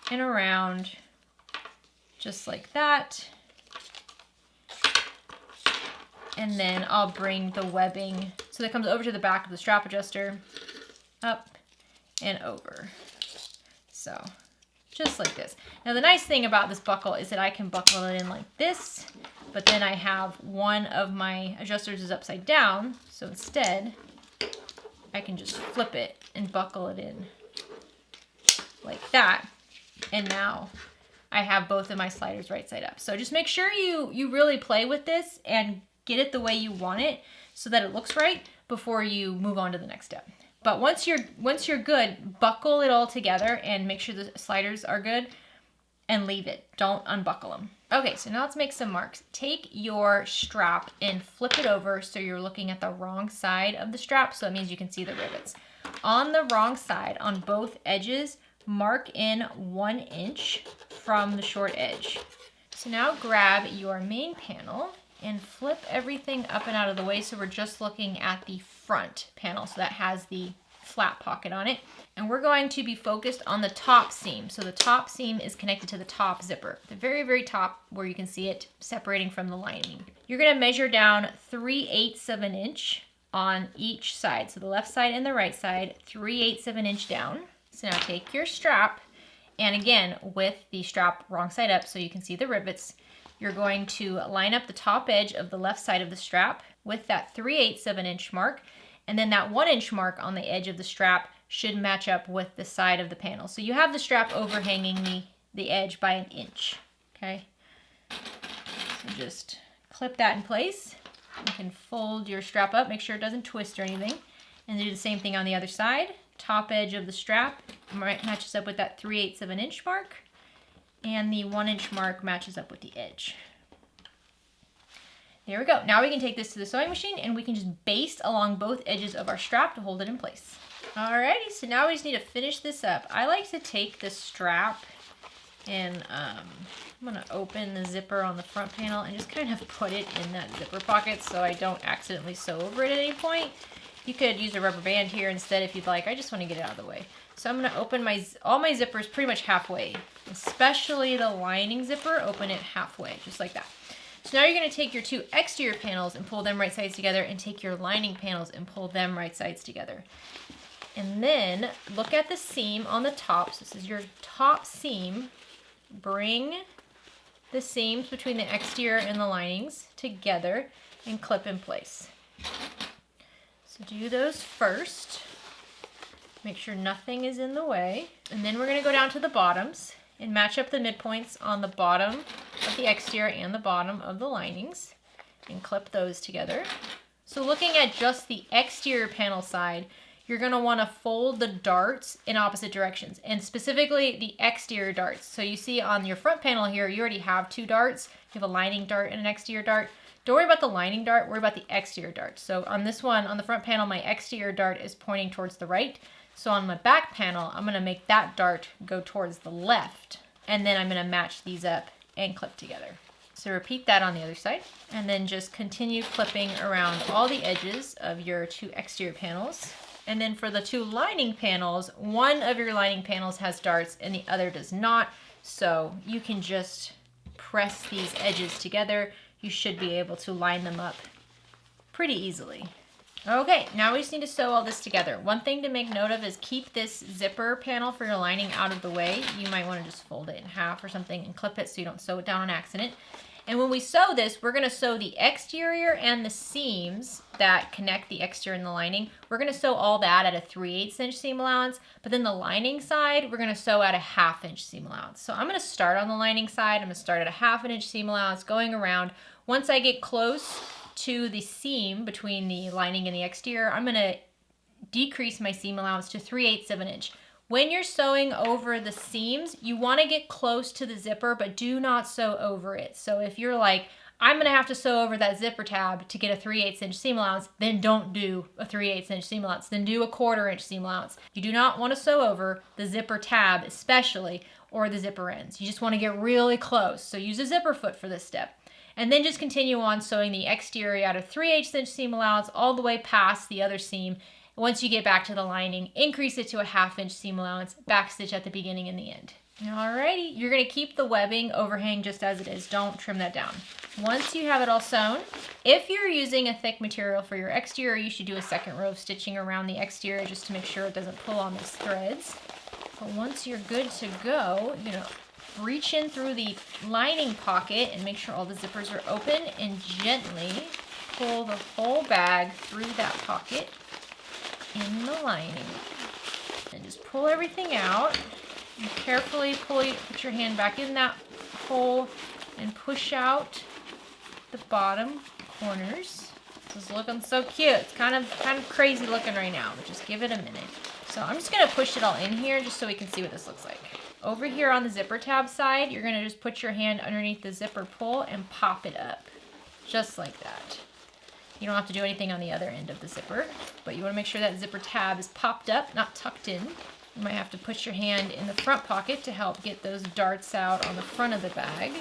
and around just like that. And then I'll bring the webbing so that it comes over to the back of the strap adjuster, up and over. So just like this. Now the nice thing about this buckle is that I can buckle it in like this, but then I have one of my adjusters is upside down. So instead, I can just flip it and buckle it in like that. And now I have both of my sliders right side up. So just make sure you really play with this and get it the way you want it so that it looks right before you move on to the next step. But once you're good, buckle it all together and make sure the sliders are good and leave it. Don't unbuckle them. Okay, so now let's make some marks. Take your strap and flip it over so you're looking at the wrong side of the strap, so that means you can see the rivets. On the wrong side, on both edges, mark in 1 inch from the short edge. So now grab your main panel and flip everything up and out of the way so we're just looking at the front panel. So that has the flat pocket on it. And we're going to be focused on the top seam. So the top seam is connected to the top zipper, the very, very top where you can see it separating from the lining. You're gonna measure down 3/8 of an inch on each side. So the left side and the right side, 3/8 of an inch down. So now take your strap, and again, with the strap wrong side up so you can see the rivets, you're going to line up the top edge of the left side of the strap with that 3/8 of an inch mark, and then that 1 inch mark on the edge of the strap should match up with the side of the panel. So you have the strap overhanging the edge by 1 inch, okay? So just clip that in place. You can fold your strap up, make sure it doesn't twist or anything, and do the same thing on the other side. Top edge of the strap matches up with that 3/8 of an inch mark, and the 1 inch mark matches up with the edge. There we go. Now we can take this to the sewing machine and we can just baste along both edges of our strap to hold it in place. Alrighty, so now we just need to finish this up. I like to take the strap and I'm gonna open the zipper on the front panel and just kind of put it in that zipper pocket so I don't accidentally sew over it at any point. You could use a rubber band here instead if you'd like. I just want to get it out of the way. So I'm gonna open all my zippers pretty much halfway, especially the lining zipper, open it halfway, just like that. So now you're gonna take your 2 exterior panels and pull them right sides together, and take your lining panels and pull them right sides together. And then look at the seam on the top. So this is your top seam. Bring the seams between the exterior and the linings together and clip in place. So do those first. Make sure nothing is in the way. And then we're gonna go down to the bottoms and match up the midpoints on the bottom of the exterior and the bottom of the linings and clip those together. So looking at just the exterior panel side, you're gonna wanna fold the darts in opposite directions, and specifically the exterior darts. So you see on your front panel here, you already have 2 darts. You have a lining dart and an exterior dart. Don't worry about the lining dart, worry about the exterior dart. So on this one, on the front panel, my exterior dart is pointing towards the right. So on my back panel, I'm gonna make that dart go towards the left, and then I'm gonna match these up and clip together. So repeat that on the other side, and then just continue clipping around all the edges of your 2 exterior panels. And then for the 2 lining panels, one of your lining panels has darts and the other does not. So you can just press these edges together. You should be able to line them up pretty easily. Okay, now we just need to sew all this together. One thing to make note of is keep this zipper panel for your lining out of the way. You might want to just fold it in half or something and clip it so you don't sew it down on accident. And when we sew this, we're going to sew the exterior and the seams that connect the exterior and the lining. We're going to sew all that at a 3/8 inch seam allowance, but then the lining side, we're going to sew at a 1/2 inch seam allowance. So I'm going to start on the lining side. I'm going to start at a 1/2 inch seam allowance going around. Once I get close to the seam between the lining and the exterior, I'm going to decrease my seam allowance to 3/8 of an inch. When you're sewing over the seams, you want to get close to the zipper, but do not sew over it. So if you're like, I'm going to have to sew over that zipper tab to get a 3/8 inch seam allowance, then don't do a 3/8 inch seam allowance. Then do a 1/4 inch seam allowance. You do not want to sew over the zipper tab especially, or the zipper ends. You just want to get really close. So use a zipper foot for this step. And then just continue on sewing the exterior at a 3/8 inch seam allowance all the way past the other seam. Once you get back to the lining, increase it to a 1/2 inch seam allowance, backstitch at the beginning and the end. Alrighty, you're gonna keep the webbing overhang just as it is. Don't trim that down. Once you have it all sewn, if you're using a thick material for your exterior, you should do a 2nd row of stitching around the exterior just to make sure it doesn't pull on those threads. But once you're good to go, you're gonna reach in through the lining pocket and make sure all the zippers are open and gently pull the whole bag through that pocket in the lining. And just pull everything out and carefully put your hand back in that hole and push out the bottom corners. This is looking so cute. It's kind of crazy looking right now, but just give it a minute. So I'm just gonna push it all in here just so we can see what this looks like. Over here on the zipper tab side, you're gonna just put your hand underneath the zipper pull and pop it up, just like that. You don't have to do anything on the other end of the zipper, but you want to make sure that zipper tab is popped up, not tucked in. You might have to put your hand in the front pocket to help get those darts out on the front of the bag.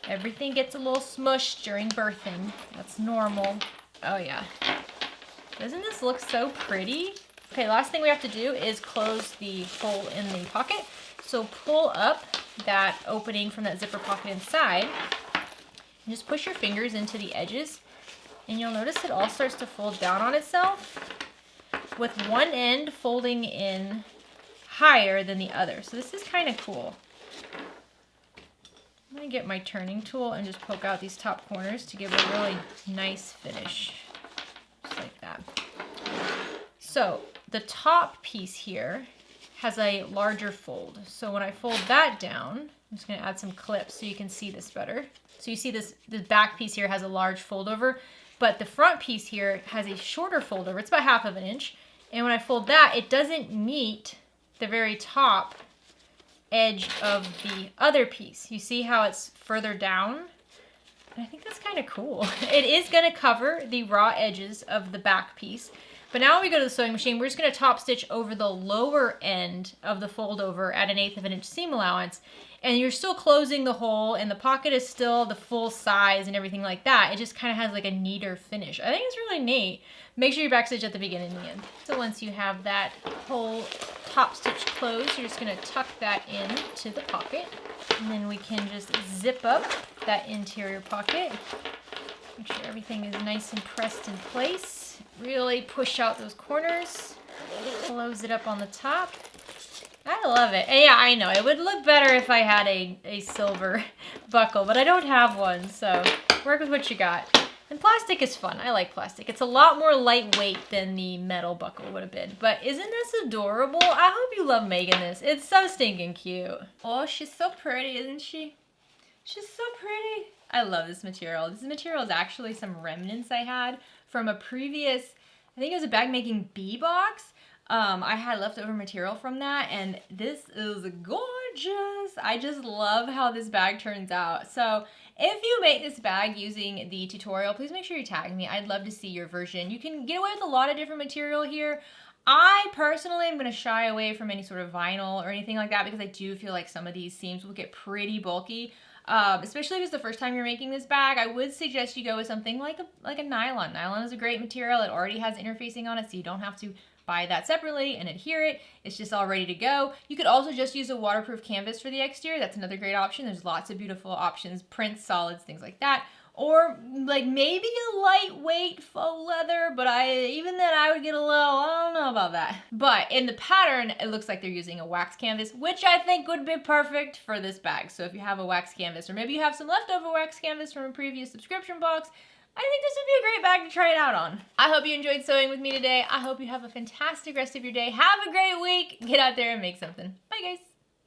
Everything gets a little smushed during birthing. That's normal. Oh yeah. Doesn't this look so pretty? Okay, last thing we have to do is close the hole in the pocket. So pull up that opening from that zipper pocket inside. Just push your fingers into the edges and you'll notice it all starts to fold down on itself with one end folding in higher than the other. So this is kind of cool. I'm going to get my turning tool and just poke out these top corners to give a really nice finish. Just like that. So the top piece here has a larger fold. So when I fold that down, I'm just going to add some clips so you can see this better. So you see this back piece here has a large fold over, but the front piece here has a shorter fold over. It's about 1/2 inch. And when I fold that, it doesn't meet the very top edge of the other piece. You see how it's further down? And I think that's kind of cool. It is going to cover the raw edges of the back piece. But now when we go to the sewing machine, we're just going to top stitch over the lower end of the fold over at 1/8 inch seam allowance. And you're still closing the hole and the pocket is still the full size and everything like that. It just kind of has like a neater finish. I think it's really neat. Make sure you backstitch at the beginning and the end. So once you have that whole top stitch closed, you're just going to tuck that in to the pocket. And then we can just zip up that interior pocket. Make sure everything is nice and pressed in place. Really push out those corners. Close it up on the top. I love it. And yeah, I know. It would look better if I had a silver buckle, but I don't have one, so work with what you got. And plastic is fun. I like plastic. It's a lot more lightweight than the metal buckle would have been. But isn't this adorable? I hope you love making this. It's so stinking cute. Oh, she's so pretty, isn't she? She's so pretty. I love this material. This material is actually some remnants I had from a previous, I think it was a bag making bee box. I had leftover material from that, and this is gorgeous. I just love how this bag turns out. So if you make this bag using the tutorial, please make sure you tag me. I'd love to see your version. You can get away with a lot of different material here. I personally am going to shy away from any sort of vinyl or anything like that because I do feel like some of these seams will get pretty bulky. Especially if it's the first time you're making this bag, I would suggest you go with something like a nylon. Nylon is a great material. It already has interfacing on it, so you don't have to buy that separately and adhere it. It's just all ready to go. You could also just use a waterproof canvas for the exterior. That's another great option. There's lots of beautiful options, prints, solids, things like that. Or like maybe a lightweight faux leather, but even then I would get a little, I don't know about that. But in the pattern, it looks like they're using a wax canvas, which I think would be perfect for this bag. So if you have a wax canvas, or maybe you have some leftover wax canvas from a previous subscription box, I think this would be a great bag to try it out on. I hope you enjoyed sewing with me today. I hope you have a fantastic rest of your day. Have a great week. Get out there and make something. Bye guys.